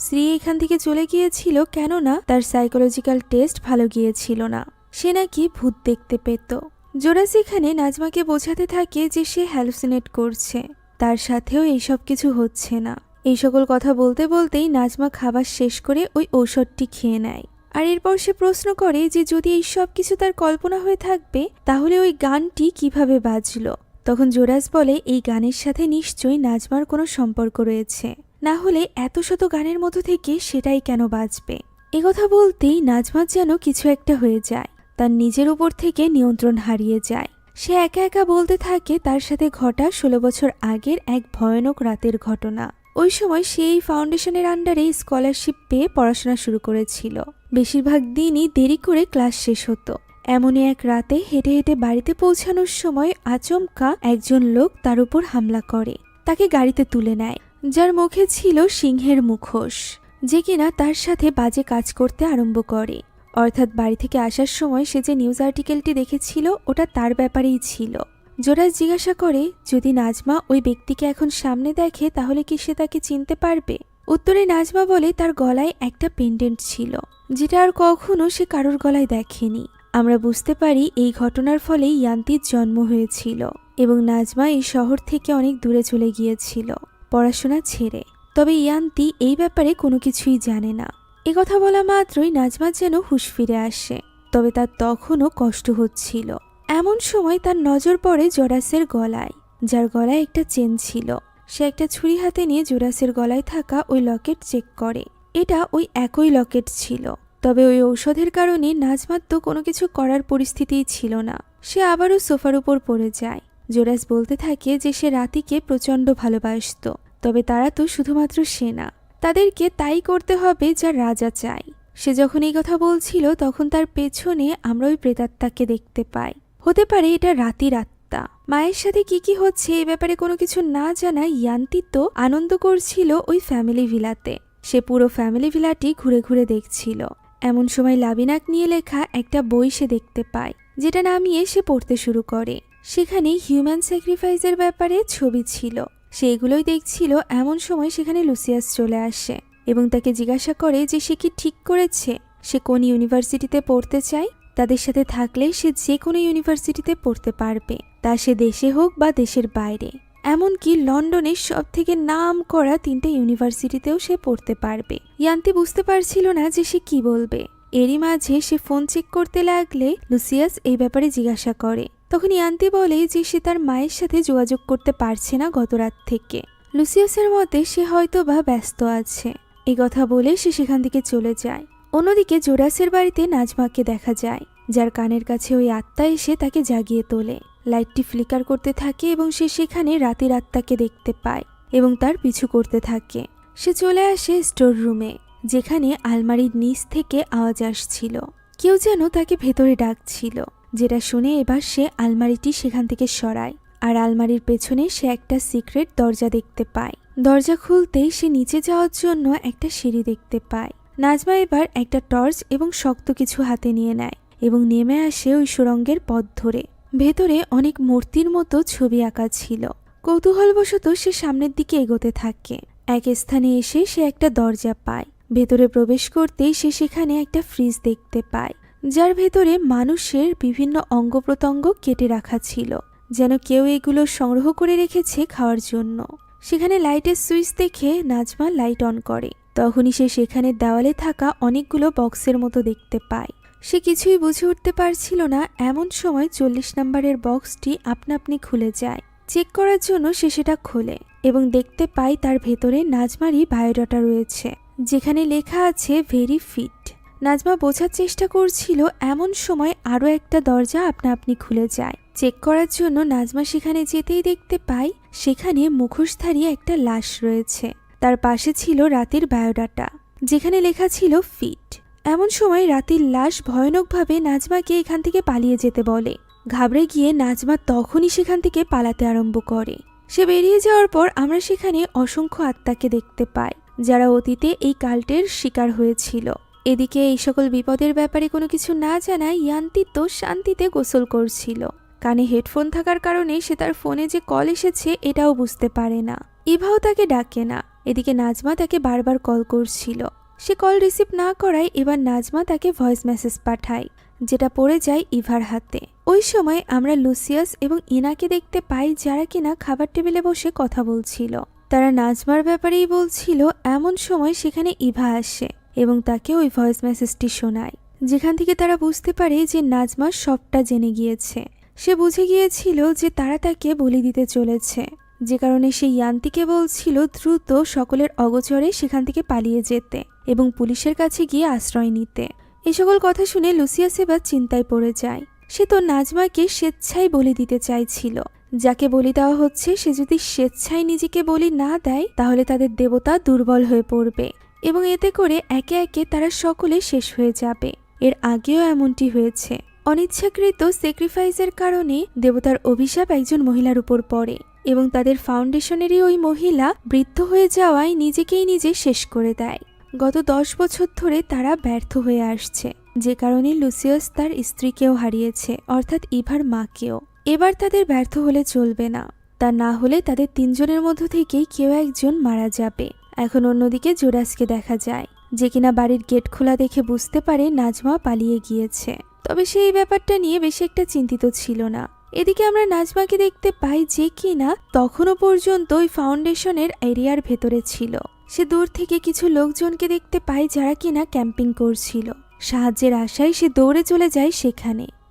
শ্রী এখান থেকে চলে গিয়েছিল কেননা তার সাইকোলজিক্যাল টেস্ট ভালো গিয়েছিল না, সে নাকি ভূত দেখতে পেত। জোরাস এখানে নাজমাকে বোঝাতে থাকে যে সে হ্যালুসিনেট করছে, তার সাথেও এইসব কিছু হচ্ছে না। এই সকল কথা বলতে বলতেই নাজমা খাবার শেষ করে ওই ঔষধটি খেয়ে নেয়। আর এরপর সে প্রশ্ন করে যে যদি এই সব কিছু তার কল্পনা হয়ে থাকবে তাহলে ওই গানটি কিভাবে বাজলো। তখন জোরাস বলে এই গানের সাথে নিশ্চয়ই নাজমার কোনো সম্পর্ক রয়েছে, না হলে এত শত গানের মধ্যে থেকে সেটাই কেন বাজবে। একথা বলতেই নাজমার যেন কিছু একটা হয়ে যায়, তার নিজের উপর থেকে নিয়ন্ত্রণ হারিয়ে যায়। সে একা একা বলতে থাকে তার সাথে ঘটা 16 বছর আগের এক ভয়ানক রাতের ঘটনা। ওই সময় সে এই ফাউন্ডেশনের আন্ডারে স্কলারশিপ পেয়ে পড়াশোনা শুরু করেছিল। বেশিরভাগ দিনই দেরি করে ক্লাস শেষ হতো। এমনই এক রাতে হেঁটে হেঁটে বাড়িতে পৌঁছানোর সময় আচমকা একজন লোক তার উপর হামলা করে, তাকে গাড়িতে তুলে নেয়, যার মুখে ছিল সিংহের মুখোশ, যে কিনা তার সাথে বাজে কাজ করতে আরম্ভ করে। অর্থাৎ বাড়ি থেকে আসার সময় সে যে নিউজ আর্টিকেলটি দেখেছিল ওটা তার ব্যাপারেই ছিল। জোরাস জিজ্ঞাসা করে যদি নাজমা ওই ব্যক্তিকে এখন সামনে দেখে তাহলে কি সে তাকে চিনতে পারবে। উত্তরে নাজমা বলে তার গলায় একটা পেন্ডেন্ট ছিল, যেটা আর কখনো সে কারোর গলায় দেখেনি। আমরা বুঝতে পারি এই ঘটনার ফলেই ইয়ান্তির জন্ম হয়েছিল এবং নাজমা এই শহর থেকে অনেক দূরে চলে গিয়েছিল পড়াশোনা ছেড়ে। তবে ইয়ান্তি এই ব্যাপারে কোনো কিছুই জানে না। কথা বলা মাত্রই নাজমার যেন হুঁশ ফিরে আসে, তবে তার তখনও কষ্ট হচ্ছিল। এমন সময় তার নজর পড়ে জোরাসের গলায়, যার গলায় একটা চেন ছিল। সে একটা ছুরি হাতে নিয়ে জোরাসের গলায় থাকা ওই লকেট চেক করে। এটা ওই একই লকেট ছিল। তবে ওই ঔষধের কারণে নাজমার তো কোনো কিছু করার পরিস্থিতিই ছিল না। সে আবারও সোফার উপর পড়ে যায়। জোরাস বলতে থাকে যে সে রাতিকে প্রচণ্ড ভালোবাসত, তবে তারা তো শুধুমাত্র সে না, তাদেরকে তাই করতে হবে যা রাজা চায়। সে যখন এই কথা বলছিল তখন তার পেছনে আমরা ওই প্রেতাত্মাকে দেখতে পাই। হতে পারে এটা রাতির আত্মা। মায়ের সাথে কি হচ্ছে এ ব্যাপারে কোনো কিছু না জানা ইয়ান্তি তো আনন্দ করছিল ওই ফ্যামিলি ভিলাতে। সে পুরো ফ্যামিলি ভিলাটি ঘুরে ঘুরে দেখছিল। এমন সময় লাবিনাক নিয়ে লেখা একটা বই সে দেখতে পায়, যেটা নামিয়ে সে পড়তে শুরু করে। সেখানে হিউম্যান স্যাক্রিফাইসের ব্যাপারে ছবি ছিল। সে এগুলোই দেখছিল। এমন সময় সেখানে লুসিয়াস চলে আসে এবং তাকে জিজ্ঞাসা করে যে সে কি ঠিক করেছে, সে কোন ইউনিভার্সিটিতে পড়তে চায়। তাদের সাথে থাকলে সে যে কোনো ইউনিভার্সিটিতে পড়তে পারবে, তা সে দেশে হোক বা দেশের বাইরে। এমনকি লন্ডনের সব থেকে নাম করা 3টে ইউনিভার্সিটিতেও সে পড়তে পারবে। ইয়ান্তি বুঝতে পারছিল না যে সে কি বলবে। এরই মাঝে সে ফোন চেক করতে লাগলে লুসিয়াস এই ব্যাপারে জিজ্ঞাসা করে। তখন ইয়ান্তি বলে যে সে তার মায়ের সাথে যোগাযোগ করতে পারছে না গত রাত থেকে। লুসিয়াসের মতে সে হয়তো বা ব্যস্ত আছে। এই কথা বলে সে সেখান থেকে চলে যায়। অন্যদিকে জোরাসের বাড়িতে নাজমাকে দেখা যায়, যার কানের কাছে ওই আত্মা এসে তাকে জাগিয়ে তোলে। লাইটটি ফ্লিকার করতে থাকে এবং সে সেখানে রাতের আত্মাকে দেখতে পায় এবং তার পিছু করতে থাকে। সে চলে আসে স্টোর রুমে, যেখানে আলমারির নিচ থেকে আওয়াজ আসছিল। কেউ যেন তাকে ভেতরে ডাকছিল, যেটা শুনে এবার সে আলমারিটি সেখান থেকে সরায়। আর আলমারির পেছনে সে একটা সিক্রেট দরজা দেখতে পায়। দরজা খুলতেই সে নিচে যাওয়ার জন্য একটা সিঁড়ি দেখতে পায়। নাজমা এবার একটা টর্চ এবং শক্ত কিছু হাতে নিয়ে নেয় এবং নেমে আসে ওই সুড়ঙ্গের পথ ধরে। ভেতরে অনেক মূর্তির মতো ছবি আঁকা ছিল। কৌতূহলবশত সে সামনের দিকে এগোতে থাকে। এক স্থানে এসে সে একটা দরজা পায়। ভেতরে প্রবেশ করতেই সে সেখানে একটা ফ্রিজ দেখতে পায়, যার ভেতরে মানুষের বিভিন্ন অঙ্গ প্রত্যঙ্গ কেটে রাখা ছিল, যেন কেউ এগুলো সংগ্রহ করে রেখেছে খাওয়ার জন্য। সেখানে লাইটের সুইচ দেখে নাজমা লাইট অন করে। তখনই সে সেখানে দেওয়ালে থাকা অনেকগুলো বক্সের মতো দেখতে পায়। সে কিছুই বুঝে উঠতে পারছিল না। এমন সময় 40 নম্বরের বক্সটি আপনা আপনি খুলে যায়। চেক করার জন্য সে সেটা খোলে এবং দেখতে পায় তার ভেতরে নাজমারই বায়োডাটা রয়েছে, যেখানে লেখা আছে ভেরি ফিট। নাজমা বোঝার চেষ্টা করছিল। এমন সময় আরও একটা দরজা আপনা আপনি খুলে যায়। চেক করার জন্য নাজমা সেখানে যেতেই দেখতে পায় সেখানে মুখোশধারী একটা লাশ রয়েছে। তার পাশে ছিল রাতের বায়োডাটা, যেখানে লেখা ছিল ফিট। এমন সময় রাতের লাশ ভয়ানকভাবে নাজমাকে এখান থেকে পালিয়ে যেতে বলে। ঘাবড়ে গিয়ে নাজমা তখনই সেখান থেকে পালাতে আরম্ভ করে। সে বেরিয়ে যাওয়ার পর আমরা সেখানে অসংখ্য আত্মাকে দেখতে পাই, যারা অতীতে এই কাল্টের শিকার হয়েছিল। এদিকে এই সকল বিপদের ব্যাপারে কোনো কিছু না জানায় ইয়ান্তি তো শান্তিতে গোসল করছিল। কানে হেডফোন থাকার কারণে সে তার ফোনে যে কল এসেছে এটাও বুঝতে পারে না। ইভাও তাকে ডাকে না। এদিকে নাজমা তাকে বারবার কল করছিল। সে কল রিসিভ না করায় এবার নাজমা তাকে ভয়েস মেসেজ পাঠায়, যেটা পড়ে যায় ইভার হাতে। ওই সময় আমরা লুসিয়াস এবং ইনাকে দেখতে পাই, যারা কিনা খাবার টেবিলে বসে কথা বলছিল। তারা নাজমার ব্যাপারেই বলছিল। এমন সময় সেখানে ইভা আসে এবং তাকে ওই ভয়েস মেসেজটি শোনায়, যেখান থেকে তারা বুঝতে পারে যে নাজমা সবটা জেনে গিয়েছে। সে বুঝে গিয়েছিল যে তারা তাকে বলি দিতে চলেছে, যে কারণে সে ইয়ান্তিকে বলছিল দ্রুত সকলের অগোচরে সেখান থেকে পালিয়ে যেতে এবং পুলিশের কাছে গিয়ে আশ্রয় নিতে। এই সকল কথা শুনে লুসিয়াস এবার চিন্তায় পড়ে যায়। সে তো নাজমাকে স্বেচ্ছায় বলি দিতে চাইছিল। যাকে বলি দেওয়া হচ্ছে সে যদি স্বেচ্ছায় নিজেকে বলি না দেয়, তাহলে তাদের দেবতা দুর্বল হয়ে পড়বে এবং এতে করে একে একে তারা সকলে শেষ হয়ে যাবে। এর আগেও এমনটি হয়েছে। অনিচ্ছাকৃত স্যাক্রিফাইসের কারণে দেবতার অভিশাপ একজন মহিলার উপর পড়ে এবং তাদের ফাউন্ডেশনেরই ওই মহিলা বৃদ্ধ হয়ে যাওয়ায় নিজেকেই নিজে শেষ করে দেয়। গত 10 বছর ধরে তারা ব্যর্থ হয়ে আসছে, যে কারণে লুসিয়াস তার স্ত্রীকেও হারিয়েছে, অর্থাৎ ইভার মাকেও। এবার তাদের ব্যর্থ হলে চলবে না, তা না হলে তাদের 3 জনের মধ্য থেকেই কেউ একজন মারা যাবে। এখন অন্যদিকে জোরাসকে দেখা যায়, যে কিনা বাড়ির গেট খোলা দেখে বুঝতে পারে নাজমা পালিয়ে গিয়েছে। তবে সে এই ব্যাপারটা নিয়ে বেশি একটা চিন্তিত ছিল না। এদিকে আমরা নাজমাকে দেখতে পাই যে কিনা তখনও পর্যন্ত ওই ফাউন্ডেশনের এরিয়ার ভেতরে ছিল। সে দূর থেকে কিছু লোকজনকে দেখতে পায় যারা কিনা ক্যাম্পিং করছিল। সাহায্যের আশায় সে দৌড়ে চলে যায়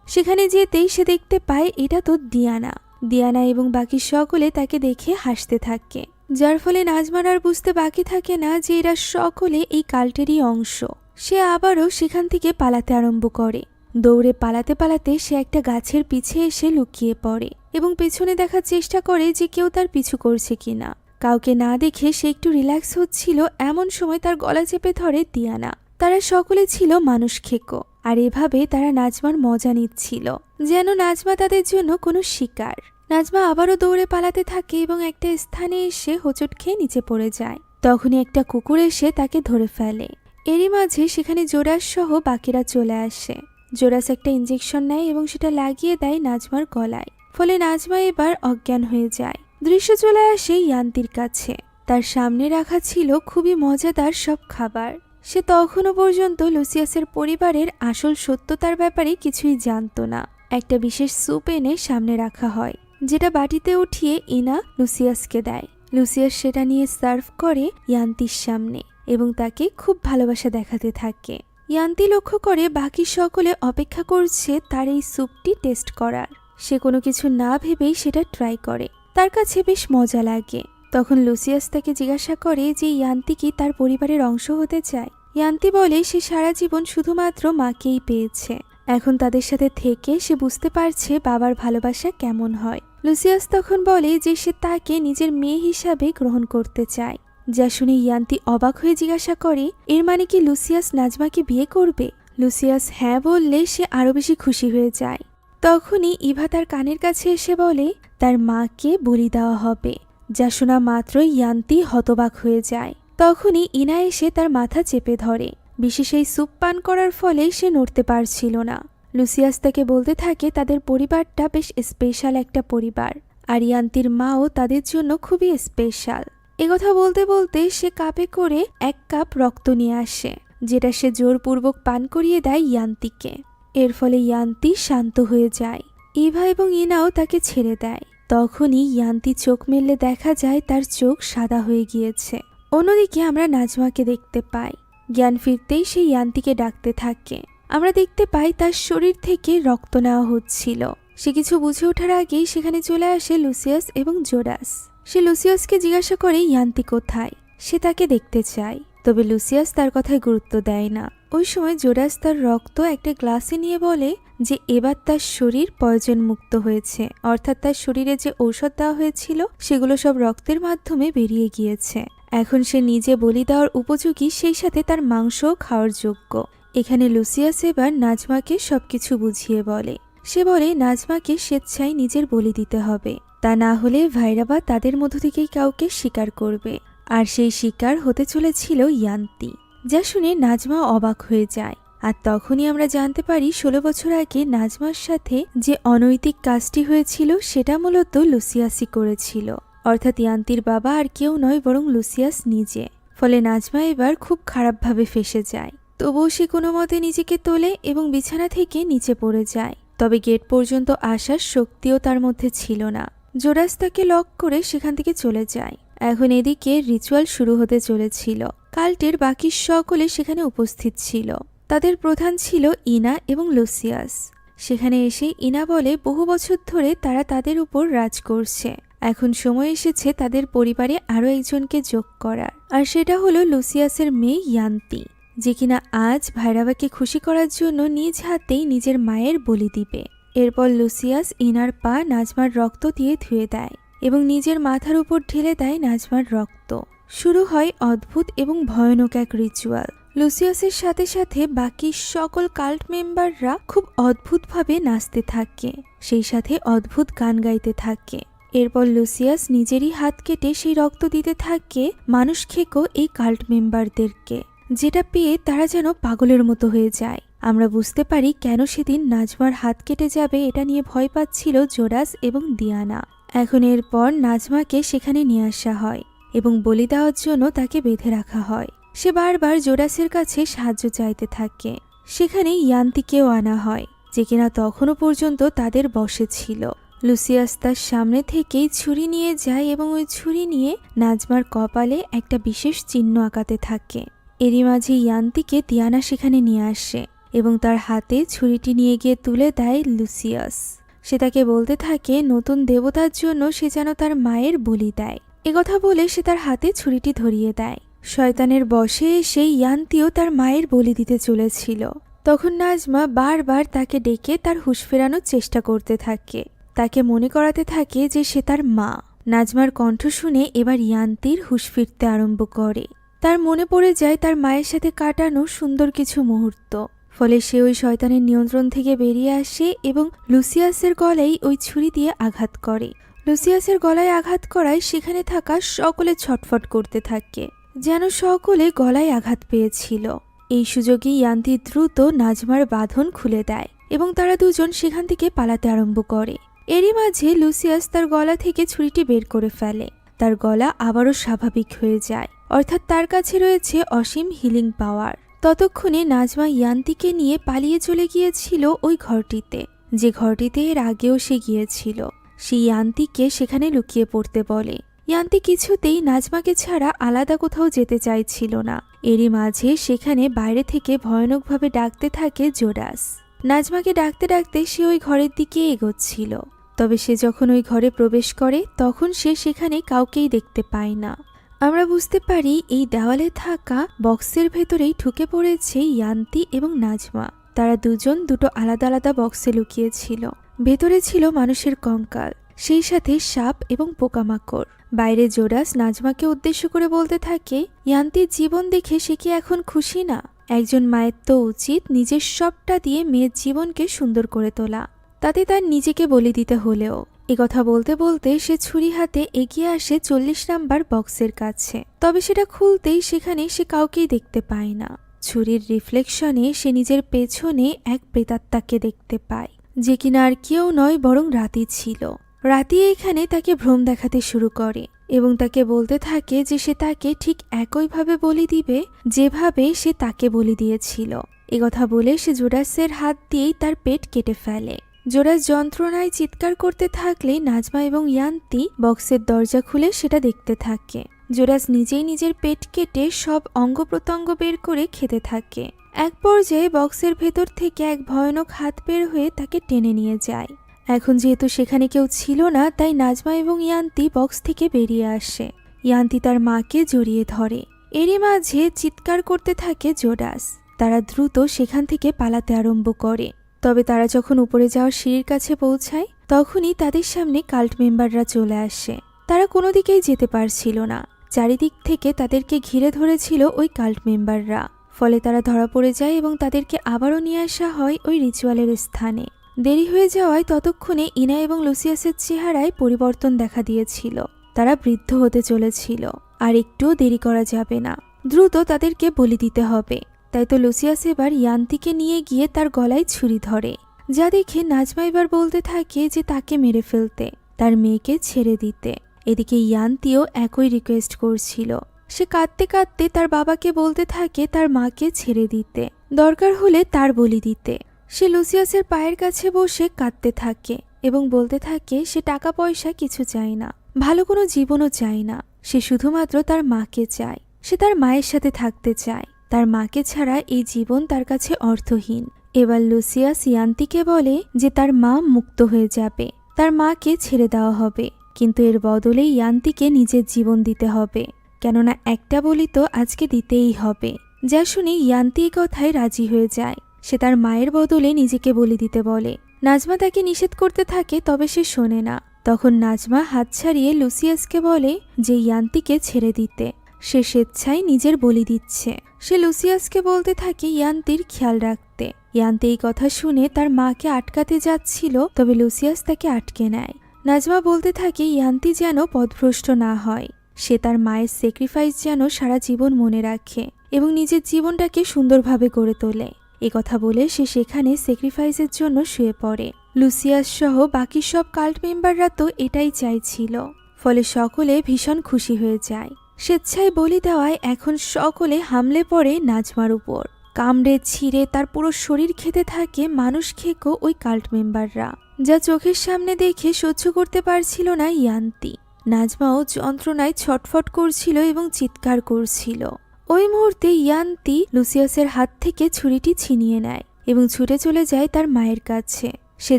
সেখানে যেতেই সে দেখতে পায় এটা তো দিয়ানা এবং বাকি সকলে তাকে দেখে হাসতে থাকে, যার ফলে নাজমার আর বুঝতে বাকি থাকে না যে এরা সকলে এই কাল্টেরই অংশ। সে আবারও সেখান থেকে পালাতে আরম্ভ করে। দৌড়ে পালাতে পালাতে সে একটা গাছের পিছে এসে লুকিয়ে পড়ে এবং পেছনে দেখার চেষ্টা করে যে কেউ তার পিছু করছে কিনা। কাউকে না দেখে সে একটু রিল্যাক্স হচ্ছিল, এমন সময় তার গলা চেপে ধরে দিয়ানা। তারা সকলে ছিল মানুষ খেকো, আর এভাবে তারা নাজমার মজা নিচ্ছিল যেন নাজমা তাদের জন্য কোনো শিকার। নাজমা আবারও দৌড়ে পালাতে থাকে এবং একটা স্থানে এসে হোঁচট খেয়ে নিচে পড়ে যায়। তখনই একটা কুকুর এসে তাকে ধরে ফেলে। এরই মাঝে সেখানে জোরাস সহ বাকিরা চলে আসে। জোরাস একটা ইঞ্জেকশন নেয় এবং সেটা লাগিয়ে দেয় নাজমার গলায়, ফলে নাজমা এবার অজ্ঞান হয়ে যায়। দৃশ্য চলে আসে ইয়ান্তির কাছে। তার সামনে রাখা ছিল খুবই মজাদার সব খাবার। সে তখনও পর্যন্ত লুসিয়াসের পরিবারের আসল সত্যতার ব্যাপারে কিছুই জানত না। একটা বিশেষ স্যুপ এনে সামনে রাখা হয়, যেটা বাটিতে উঠিয়ে ইনা লুসিয়াসকে দেয়। লুসিয়াস সেটা নিয়ে সার্ভ করে ইয়ান্তির সামনে এবং তাকে খুব ভালোবাসা দেখাতে থাকে। ইয়ান্তি লক্ষ্য করে বাকি সকলে অপেক্ষা করছে তার এই স্যুপটি টেস্ট করার। সে কোনো কিছু না ভেবেই সেটা ট্রাই করে। তার কাছে বেশ মজা লাগে। তখন লুসিয়াস তাকে জিজ্ঞাসা করে যে ইয়ান্তি কি তার পরিবারের অংশ হতে চায়। ইয়ান্তি বলে সে সারা জীবন শুধুমাত্র মাকেই পেয়েছে, এখন তাদের সাথে থেকে সে বুঝতে পারছে বাবার ভালোবাসা কেমন হয়। লুসিয়াস তখন বলে যে সে তাকে নিজের মেয়ে হিসাবে গ্রহণ করতে চায়। যা শুনে ইয়ান্তি অবাক হয়ে জিজ্ঞাসা করে, এর মানে কি লুসিয়াস নাজমাকে বিয়ে করবে? লুসিয়াস হ্যাঁ বললে সে আরো বেশি খুশি হয়ে যায়। তখনই ইভা তার কানের কাছে এসে বলে তার মাকে বলি দেওয়া হবে। যা শোনা মাত্রই ইয়ান্তি হতবাক হয়ে যায়। তখনই ইনা এসে তার মাথা চেপে ধরে। বিশেষ এই স্যুপ পান করার ফলে সে নড়তে পারছিল না। লুসিয়াস তাকে বলতে থাকে তাদের পরিবারটা বেশ স্পেশাল একটা পরিবার, আর ইয়ান্তির মাও তাদের জন্য খুবই স্পেশাল। একথা বলতে বলতে সে কাপে করে 1 কাপ রক্ত নিয়ে আসে, যেটা সে জোরপূর্বক পান করিয়ে দেয় ইয়ান্তিকে। এর ফলে ইয়ান্তি শান্ত হয়ে যায়। ইভা এবং ইনাও তাকে ছেড়ে দেয়। তখনই ইয়ান্তি চোখ মেললে দেখা যায় তার চোখ সাদা হয়ে গিয়েছে। অন্যদিকে আমরা নাজমাকে দেখতে পাই। জ্ঞান ফিরতেই সে ইয়ান্তিকে ডাকতে থাকে। আমরা দেখতে পাই তার শরীর থেকে রক্ত নেওয়া হচ্ছিল। সে কিছু বুঝে ওঠার আগেই সেখানে চলে আসে লুসিয়াস এবং জোরাস। সে লুসিয়াসকে জিজ্ঞাসা করে ইয়ান্তি কোথায়, সে তাকে দেখতে চায়। তবে লুসিয়াস তার কথায় গুরুত্ব দেয় না। ওই সময় জোরাস তার রক্ত একটা গ্লাসে নিয়ে বলে যে এবার তার শরীর পয়জন মুক্ত হয়েছে, অর্থাৎ তার শরীরে যে ঔষধ দেওয়া হয়েছিল সেগুলো সব রক্তের মাধ্যমে বেরিয়ে গিয়েছে। এখন সে নিজে বলি দেওয়ার উপযোগী, সেই সাথে তার মাংসও খাওয়ার যোগ্য। এখানে লুসিয়াস এবার নাজমাকে সবকিছু বুঝিয়ে বলে। সে বলে নাজমাকে স্বেচ্ছায় নিজের বলি দিতে হবে, তা না হলে ভাইরাবা তাদের মধ্য থেকেই কাউকে শিকার করবে, আর সেই শিকার হতে চলেছিল ইয়ান্তি। যা শুনে নাজমা অবাক হয়ে যায়। আর তখনই আমরা জানতে পারি 16 বছর আগে নাজমার সাথে যে অনৈতিক কাজটি হয়েছিল সেটা মূলত লুসিয়াসই করেছিল, অর্থাৎ ইয়ান্তির বাবা আর কেউ নয় বরং লুসিয়াস নিজে। ফলে নাজমা এবার খুব খারাপভাবে ফেঁসে যায়। তবুও সে কোনো মতে নিজেকে তোলে এবং বিছানা থেকে নিচে পড়ে যায়। তবে গেট পর্যন্ত আসার শক্তিও তার মধ্যে ছিল না। জোরাস তাকে লক করে সেখান থেকে চলে যায়। এখন এদিকে রিচুয়াল শুরু হতে চলেছিল। কাল্টের বাকি সকলে সেখানে উপস্থিত ছিল। তাদের প্রধান ছিল ইনা এবং লুসিয়াস। সেখানে এসে ইনা বলে বহু বছর ধরে তারা তাদের উপর রাজ করছে, এখন সময় এসেছে তাদের পরিবারে আরও একজনকে যোগ করার, আর সেটা হলো লুসিয়াসের মেয়ে ইয়ান্তি, যে কিনা আজ ভাইরাবাকে খুশি করার জন্য নিজ হাতেই নিজের মায়ের বলি দিবে। এরপর লুসিয়াস ইনার পা নাজমার রক্ত দিয়ে ধুয়ে দেয় এবং নিজের মাথার উপর ঢেলে দেয় নাজমার রক্ত। শুরু হয় অদ্ভুত এবং ভয়ানক এক রিচুয়াল। লুসিয়াসের সাথে সাথে বাকি সকল কাল্ট মেম্বাররা খুব অদ্ভুতভাবে নাচতে থাকে, সেই সাথে অদ্ভুত গান গাইতে থাকে। এরপর লুসিয়াস নিজেরই হাত কেটে সেই রক্ত দিতে থাকে মানুষ খেকো এই কাল্ট মেম্বারদেরকে, যেটা পেয়ে তারা যেন পাগলের মতো হয়ে যায়। আমরা বুঝতে পারি কেন সেদিন নাজমার হাত কেটে যাবে এটা নিয়ে ভয় পাচ্ছিল জোরাস এবং দিয়ানা। এখন এরপর নাজমাকে সেখানে নিয়ে আসা হয় এবং বলি দেওয়ার জন্য তাকে বেঁধে রাখা হয়। সে বারবার জোরাসের কাছে সাহায্য চাইতে থাকে। সেখানে ইয়ান্তিকেও আনা হয়, যে কিনা তখনও পর্যন্ত তাদের বশে ছিল। লুসিয়াস তার সামনে থেকেই ছুরি নিয়ে যায় এবং ওই ছুরি নিয়ে নাজমার কপালে একটা বিশেষ চিহ্ন আঁকাতে থাকে। এরই মাঝে ইয়ান্তিকে দিয়ানা সেখানে নিয়ে আসে এবং তার হাতে ছুরিটি নিয়ে গিয়ে তুলে দেয় লুসিয়াস। সে তাকে বলতে থাকে নতুন দেবতার জন্য সে যেন তার মায়ের বলি দেয়। একথা বলে সে তার হাতে ছুরিটি ধরিয়ে দেয়। শয়তানের বশে এসে ইয়ান্তিও তার মায়ের বলি দিতে চলেছিল। তখন নাজমা বারবার তাকে ডেকে তার হুঁশ ফেরানোর চেষ্টা করতে থাকে, তাকে মনে করাতে থাকে যে সে তার মা। নাজমার কণ্ঠ শুনে এবার ইয়ান্তির হুঁশ ফিরতে আরম্ভ করে। তার মনে পড়ে যায় তার মায়ের সাথে কাটানো সুন্দর কিছু মুহূর্ত। ফলে সে ওই শয়তানের নিয়ন্ত্রণ থেকে বেরিয়ে আসে এবং লুসিয়াসের গলায় ওই ছুরি দিয়ে আঘাত করে। লুসিয়াসের গলায় আঘাত করায় সেখানে থাকা সকলে ছটফট করতে থাকে, যেন সকলে গলায় আঘাত পেয়েছিল। এই সুযোগে ইয়ান্তি দ্রুত নাজমার বাঁধন খুলে দেয় এবং তারা দুজন সেখান থেকে পালাতে আরম্ভ করে। এরই মাঝে লুসিয়াস তার গলা থেকে ছুরিটি বের করে ফেলে। তার গলা আবারও স্বাভাবিক হয়ে যায়, অর্থাৎ তার কাছে রয়েছে অসীম হিলিং পাওয়ার। ততক্ষণে নাজমা ইয়ান্তিকে নিয়ে পালিয়ে চলে গিয়েছিল ওই ঘরটিতে, যে ঘরটিতে এর আগেও সে গিয়েছিল। সে ইয়ান্তিকে সেখানে লুকিয়ে পড়তে বলে। ইয়ান্তি কিছুতেই নাজমাকে ছাড়া আলাদা কোথাও যেতে চাইছিল না। এরই মাঝে সেখানে বাইরে থেকে ভয়ানকভাবে ডাকতে থাকে জোরাস। নাজমাকে ডাকতে ডাকতে সে ওই ঘরের দিকে এগোচ্ছিল। তবে সে যখন ওই ঘরে প্রবেশ করে তখন সে সেখানে কাউকেই দেখতে পায় না। আমরা বুঝতে পারি এই দেওয়ালে থাকা বক্সের ভেতরেই ঢুকে পড়েছে ইয়ান্তি এবং নাজমা। তারা দুজন দুটো আলাদা আলাদা বক্সে লুকিয়েছিল। ভেতরে ছিল মানুষের কঙ্কাল, সেই সাথে সাপ এবং পোকামাকড়। বাইরে জোরাস নাজমাকে উদ্দেশ্য করে বলতে থাকে, ইয়ান্তির জীবন দেখে সে কি এখন খুশি না? একজন মায়ের তো উচিত নিজের সবটা দিয়ে মেয়ের জীবনকে সুন্দর করে তোলা, তাতে তার নিজেকে বলি দিতে হলেও। একথা বলতে বলতে সে ছুরি হাতে এগিয়ে আসে 40 নাম্বার বক্সের কাছে। তবে সেটা খুলতেই সেখানে সে কাউকেই দেখতে পায় না। ছুরির রিফ্লেকশনে সে নিজের পেছনে এক প্রেতাত্মাকে দেখতে পায়, যে কিনা আর কেউ নয় বরং রাতি ছিল। রাতি এখানে তাকে ভ্রম দেখাতে শুরু করে এবং তাকে বলতে থাকে যে সে তাকে ঠিক একইভাবে বলি দিবে যেভাবে সে তাকে বলি দিয়েছিল। একথা বলে সে জোরাসের হাত দিয়েই তার পেট কেটে ফেলে। জোরাস যন্ত্রণায় চিৎকার করতে থাকলে নাজমা এবং ইয়ান্তি বক্সের দরজা খুলে সেটা দেখতে থাকে। জোরাস নিজেই নিজের পেট কেটে সব অঙ্গ প্রত্যঙ্গ বের করে খেতে থাকে। এক পর্যায়ে বক্সের ভেতর থেকে এক ভয়ানক হাত বের হয়ে তাকে টেনে নিয়ে যায়। এখন যেহেতু সেখানে কেউ ছিল না, তাই নাজমা এবং ইয়ান্তি বক্স থেকে বেরিয়ে আসে। ইয়ান্তি তার মাকে জড়িয়ে ধরে। এরই মাঝে চিৎকার করতে থাকে জোরাস। তারা দ্রুত সেখান থেকে পালাতে আরম্ভ করে। তবে তারা যখন উপরে যাওয়ার সিঁড়ির কাছে পৌঁছায় তখনই তাদের সামনে কাল্ট মেম্বাররা চলে আসে। তারা কোনো দিকেই যেতে পারছিল না। চারিদিক থেকে তাদেরকে ঘিরে ধরেছিল ওই কাল্ট মেম্বাররা। ফলে তারা ধরা পড়ে যায় এবং তাদেরকে আবারও নিয়ে আসা হয় ওই রিচুয়ালের স্থানে। দেরি হয়ে যাওয়ায় ততক্ষণে ইনা এবং লুসিয়াসের চেহারায় পরিবর্তন দেখা দিয়েছিল। তারা বৃদ্ধ হতে চলেছিল। আর একটুও দেরি করা যাবে না, দ্রুত তাদেরকে বলি দিতে হবে। তাই তো লুসিয়াস এবার ইয়ান্তিকে নিয়ে গিয়ে তার গলায় ছুরি ধরে, যা দেখে নাজমা এবার বলতে থাকে যে তাকে মেরে ফেলতে, তার মেয়েকে ছেড়ে দিতে। এদিকে ইয়ান্তিও একই রিকোয়েস্ট করছিল। সে কাঁদতে কাঁদতে তার বাবাকে বলতে থাকে তার মাকে ছেড়ে দিতে, দরকার হলে তার বলি দিতে। সে লুসিয়াসের পায়ের কাছে বসে কাঁদতে থাকে এবং বলতে থাকে সে টাকা পয়সা কিছু চায় না, ভালো কোনো জীবনও চায় না। সে শুধুমাত্র তার মাকে চায়। সে তার মায়ের সাথে থাকতে চায়। তার মাকে ছাড়া এই জীবন তার কাছে অর্থহীন। এবার লুসিয়াস ইয়ান্তিকে বলে যে তার মা মুক্ত হয়ে যাবে, তার মাকে ছেড়ে দেওয়া হবে, কিন্তু এর বদলে ইয়ান্তিকে নিজের জীবন দিতে হবে, কেননা একটা বলি তো আজকে দিতেই হবে। যা শুনে ইয়ান্তি এই কথায় রাজি হয়ে যায়। সে তার মায়ের বদলে নিজেকে বলি দিতে বলে। নাজমা তাকে নিষেধ করতে থাকে, তবে সে শোনে না। তখন নাজমা হাত ছাড়িয়ে লুসিয়াসকে বলে যে ইয়ান্তিকে ছেড়ে দিতে। সে স্বেচ্ছায় নিজের বলি দিচ্ছে। সে লুসিয়াসকে বলতে থাকে ইয়ান্তির খেয়াল রাখতে। ইয়ান্তি এই কথা শুনে তার মাকে আটকাতে যাচ্ছিল, তবে লুসিয়াস তাকে আটকে নেয়। নাজমা বলতে থাকে ইয়ান্তি যেন পথভ্রষ্ট না হয়। সে তার মায়ের স্যাক্রিফাইস যেন সারা জীবন মনে রাখে এবং নিজের জীবনটাকে সুন্দরভাবে গড়ে তোলে। কথা বলে সে সেখানে স্যাক্রিফাইসের জন্য শুয়ে পড়ে। লুসিয়াস সহ বাকি সব কাল্ট মেম্বাররা তো এটাই চাইছিল। ফলে সকলে ভীষণ খুশি হয়ে যায়। স্বেচ্ছায় বলি দেওয়ায় এখন সকলে হামলে পড়ে নাজমার উপর। কামড়ে ছিঁড়ে তার পুরো শরীর খেতে থাকে মানুষ খেকো ওই কাল্ট মেম্বাররা, যা চোখের সামনে দেখে সহ্য করতে পারছিল না ইয়ান্তি। নাজমাও যন্ত্রণায় ছটফট করছিল এবং চিৎকার করছিল। ওই মুহূর্তে ইয়ান্তি লুসিয়াসের হাত থেকে ছুরিটি ছিনিয়ে নেয় এবং ছুটে চলে যায় তার মায়ের কাছে। সে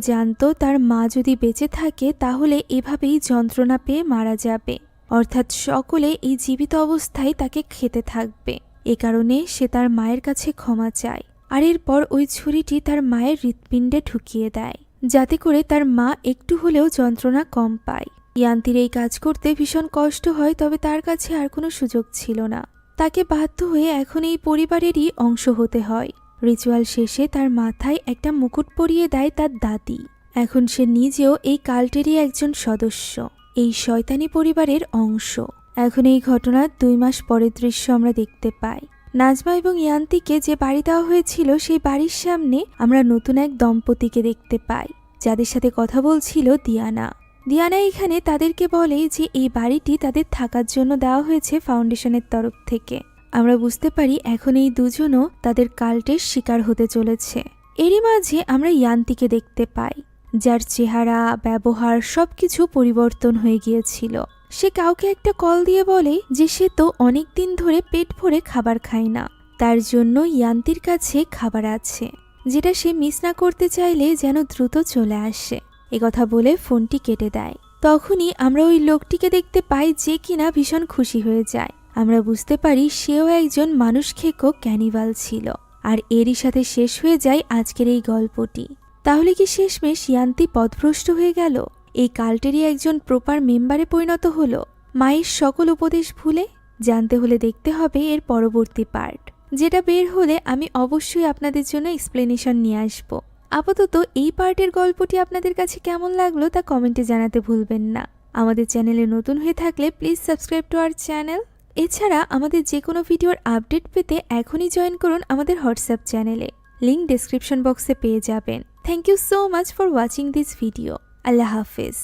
জানত তার মা যদি বেঁচে থাকে তাহলে এভাবেই যন্ত্রণা পেয়ে মারা যাবে, অর্থাৎ সকলে এই জীবিত অবস্থায় তাকে খেতে থাকবে। এ কারণে সে তার মায়ের কাছে ক্ষমা চায়, আর এরপর ওই ছুরিটি তার মায়ের হৃৎপিণ্ডে ঢুকিয়ে দেয়, যাতে করে তার মা একটু হলেও যন্ত্রণা কম পায়। ইয়ান্তির এই কাজ করতে ভীষণ কষ্ট হয়, তবে তার কাছে আর কোনো সুযোগ ছিল না। তাকে বাধ্য হয়ে এখন এই পরিবারেরই অংশ হতে হয়। রিচুয়াল শেষে তার মাথায় একটা মুকুট পরিয়ে দেয় তার দাদি। এখন সে নিজেও এই কাল্টেরই একজন সদস্য, এই শয়তানি পরিবারের অংশ। এখন এই ঘটনার 2 মাস পরের দৃশ্য আমরা দেখতে পাই। নাজমা এবং ইয়ান্তিকে যে বাড়ি দেওয়া হয়েছিল সেই বাড়ির সামনে আমরা নতুন এক দম্পতিকে দেখতে পাই, যাদের সাথে কথা বলছিল দিয়ানা। দিয়ানা এখানে তাদেরকে বলে যে এই বাড়িটি তাদের থাকার জন্য দেওয়া হয়েছে ফাউন্ডেশনের তরফ থেকে। আমরা বুঝতে পারি এখন এই দুজনও তাদের কাল্টের শিকার হতে চলেছে। এরই মাঝে আমরা ইয়ান্তিকে দেখতে পাই, যার চেহারা ব্যবহার সবকিছু পরিবর্তন হয়ে গিয়েছিল। সে কাউকে একটা কল দিয়ে বলে যে সে তো অনেকদিন ধরে পেট ভরে খাবার খায় না, তার জন্য ইয়ান্তির কাছে খাবার আছে, যেটা সে মিস না করতে চাইলে যেন দ্রুত চলে আসে। একথা বলে ফোনটি কেটে দেয়। তখনই আমরা ওই লোকটিকে দেখতে পাই যে কিনা ভীষণ খুশি হয়ে যায়। আমরা বুঝতে পারি সেও একজন মানুষ খেকো ক্যানিবাল ছিল। আর এরই সাথে শেষ হয়ে যায় আজকের এই গল্পটি। তাহলে কি শেষমেশ ইয়ান্তি পথভ্রষ্ট হয়ে গেল, এই কাল্টেরই একজন প্রপার মেম্বারে পরিণত হলো, মায়ের সকল উপদেশ ভুলে? জানতে হলে দেখতে হবে এর পরবর্তী পার্ট, যেটা বের হলে আমি অবশ্যই আপনাদের জন্য এক্সপ্লেনেশন নিয়ে আসবো। আপাতত এই পার্টের গল্পটি আপনাদের কাছে কেমন লাগলো তা কমেন্টে জানাতে ভুলবেন না। আমাদের চ্যানেলে নতুন হয়ে থাকলে please subscribe to our channel. এছাড়া আমাদের যে কোনো ভিডিওর আপডেট পেতে এখনই জয়েন করুন আমাদের হোয়াটসঅ্যাপ চ্যানেলে, লিংক ডেসক্রিপশন বক্সে পেয়ে যাবেন। Thank you so much for watching this video. আল্লাহ হাফেজ।